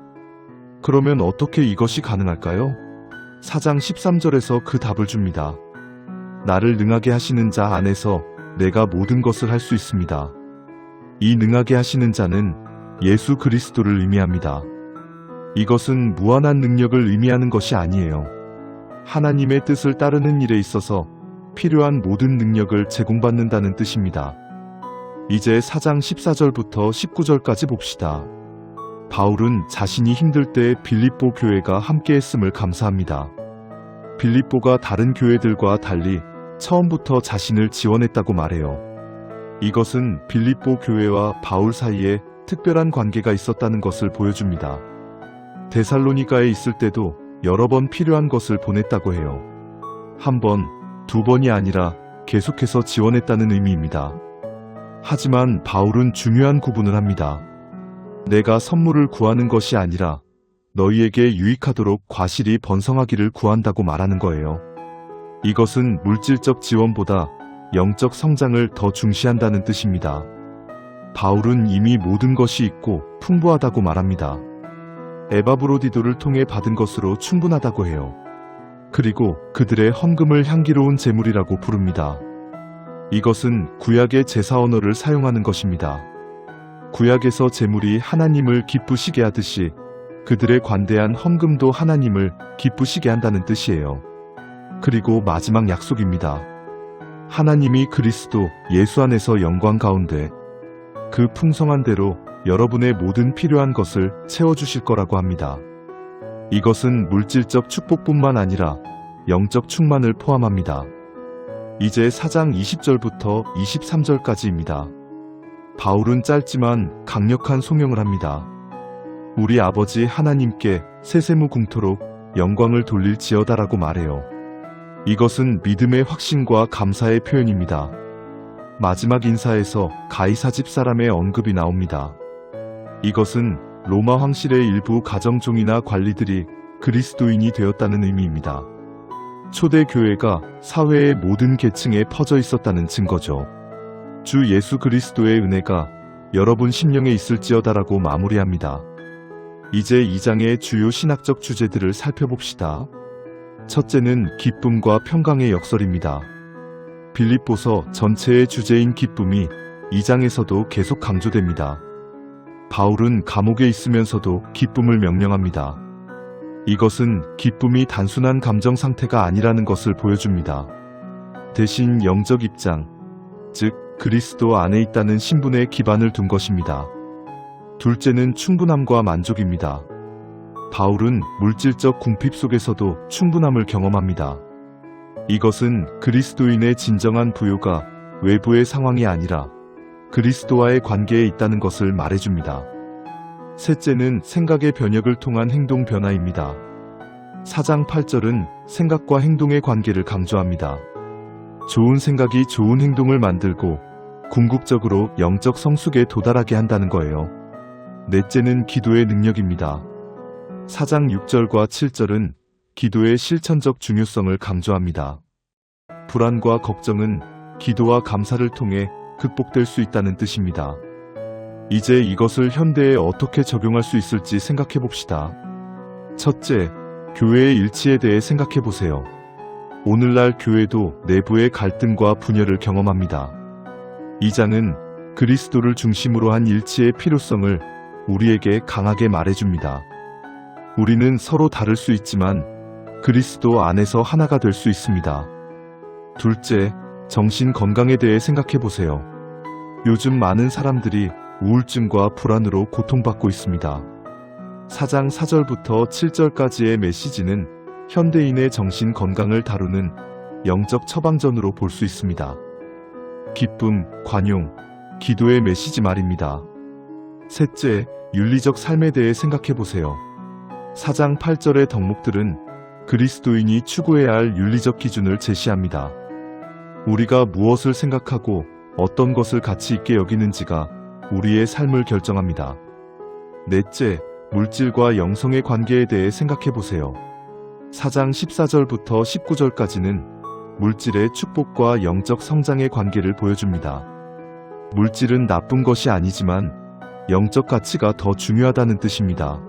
그러면 어떻게 이것이 가능할까요? 4장 13절에서 그 답을 줍니다. 나를 능하게 하시는 자 안에서 내가 모든 것을 할 수 있습니다. 이 능하게 하시는 자는 예수 그리스도를 의미합니다. 이것은 무한한 능력을 의미하는 것이 아니에요. 하나님의 뜻을 따르는 일에 있어서 필요한 모든 능력을 제공받는다는 뜻입니다. 이제 4장 14절부터 19절까지 봅시다. 바울은 자신이 힘들 때 빌립보 교회가 함께했음을 감사합니다. 빌립보가 다른 교회들과 달리 처음부터 자신을 지원했다고 말해요. 이것은 빌립보 교회와 바울 사이에 특별한 관계가 있었다는 것을 보여줍니다. 데살로니가에 있을 때도 여러 번 필요한 것을 보냈다고 해요. 한 번, 두 번이 아니라 계속해서 지원했다는 의미입니다. 하지만 바울은 중요한 구분을 합니다. 내가 선물을 구하는 것이 아니라 너희에게 유익하도록 과실이 번성하기를 구한다고 말하는 거예요. 이것은 물질적 지원보다 영적 성장을 더 중시한다는 뜻입니다. 바울은 이미 모든 것이 있고 풍부하다고 말합니다. 에바브로디도를 통해 받은 것으로 충분하다고 해요. 그리고 그들의 헌금을 향기로운 제물이라고 부릅니다. 이것은 구약의 제사 언어를 사용하는 것입니다. 구약에서 제물이 하나님을 기쁘시게 하듯이 그들의 관대한 헌금도 하나님을 기쁘시게 한다는 뜻이에요. 그리고 마지막 약속입니다. 하나님이 그리스도 예수 안에서 영광 가운데 그 풍성한 대로 여러분의 모든 필요한 것을 채워주실 거라고 합니다. 이것은 물질적 축복뿐만 아니라 영적 충만을 포함합니다. 이제 4장 20절부터 23절까지입니다. 바울은 짧지만 강력한 소명을 합니다. 우리 아버지 하나님께 세세무궁토록 영광을 돌릴지어다라고 말해요. 이것은 믿음의 확신과 감사의 표현입니다. 마지막 인사에서 가이사 집사람의 언급이 나옵니다. 이것은 로마 황실의 일부 가정종이나 관리들이 그리스도인이 되었다는 의미입니다. 초대 교회가 사회의 모든 계층에 퍼져 있었다는 증거죠. 주 예수 그리스도의 은혜가 여러분 심령에 있을지어다라고 마무리합니다. 이제 2장의 주요 신학적 주제들을 살펴봅시다. 첫째는 기쁨과 평강의 역설입니다. 빌립보서 전체의 주제인 기쁨이 2장에서도 계속 강조됩니다. 바울은 감옥에 있으면서도 기쁨을 명령합니다. 이것은 기쁨이 단순한 감정 상태가 아니라는 것을 보여줍니다. 대신 영적 입장, 즉 그리스도 안에 있다는 신분에 기반을 둔 것입니다. 둘째는 충분함과 만족입니다. 바울은 물질적 궁핍 속에서도 충분함을 경험합니다. 이것은 그리스도인의 진정한 부요가 외부의 상황이 아니라 그리스도와의 관계에 있다는 것을 말해줍니다. 셋째는 생각의 변혁을 통한 행동 변화입니다. 4장 8절은 생각과 행동의 관계를 강조합니다. 좋은 생각이 좋은 행동을 만들고 궁극적으로 영적 성숙에 도달하게 한다는 거예요. 넷째는 기도의 능력입니다. 4장 6절과 7절은 기도의 실천적 중요성을 강조합니다. 불안과 걱정은 기도와 감사를 통해 극복될 수 있다는 뜻입니다. 이제 이것을 현대에 어떻게 적용할 수 있을지 생각해 봅시다. 첫째, 교회의 일치에 대해 생각해 보세요. 오늘날 교회도 내부의 갈등과 분열을 경험합니다. 이 장은 그리스도를 중심으로 한 일치의 필요성을 우리에게 강하게 말해줍니다. 우리는 서로 다를 수 있지만 그리스도 안에서 하나가 될 수 있습니다. 둘째, 정신 건강에 대해 생각해 보세요. 요즘 많은 사람들이 우울증과 불안으로 고통받고 있습니다. 4장 4절부터 7절까지의 메시지는 현대인의 정신 건강을 다루는 영적 처방전으로 볼 수 있습니다. 기쁨, 관용, 기도의 메시지 말입니다. 셋째, 윤리적 삶에 대해 생각해 보세요. 4장 8절의 덕목들은 그리스도인이 추구해야 할 윤리적 기준을 제시합니다. 우리가 무엇을 생각하고 어떤 것을 가치 있게 여기는지가 우리의 삶을 결정합니다. 넷째, 물질과 영성의 관계에 대해 생각해 보세요. 4장 14절부터 19절까지는 물질의 축복과 영적 성장의 관계를 보여줍니다. 물질은 나쁜 것이 아니지만 영적 가치가 더 중요하다는 뜻입니다.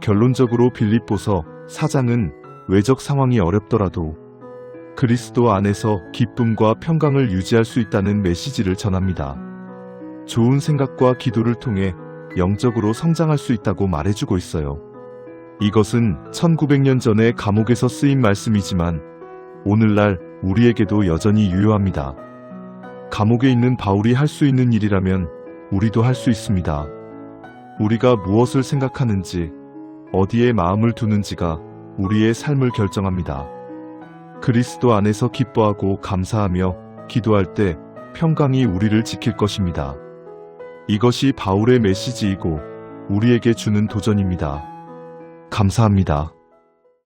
결론적으로 빌립보서 4장은 외적 상황이 어렵더라도 그리스도 안에서 기쁨과 평강을 유지할 수 있다는 메시지를 전합니다. 좋은 생각과 기도를 통해 영적으로 성장할 수 있다고 말해주고 있어요. 이것은 1900년 전에 감옥에서 쓰인 말씀이지만 오늘날 우리에게도 여전히 유효합니다. 감옥에 있는 바울이 할 수 있는 일이라면 우리도 할 수 있습니다. 우리가 무엇을 생각하는지, 어디에 마음을 두는지가 우리의 삶을 결정합니다. 그리스도 안에서 기뻐하고 감사하며 기도할 때 평강이 우리를 지킬 것입니다. 이것이 바울의 메시지이고 우리에게 주는 도전입니다. 감사합니다.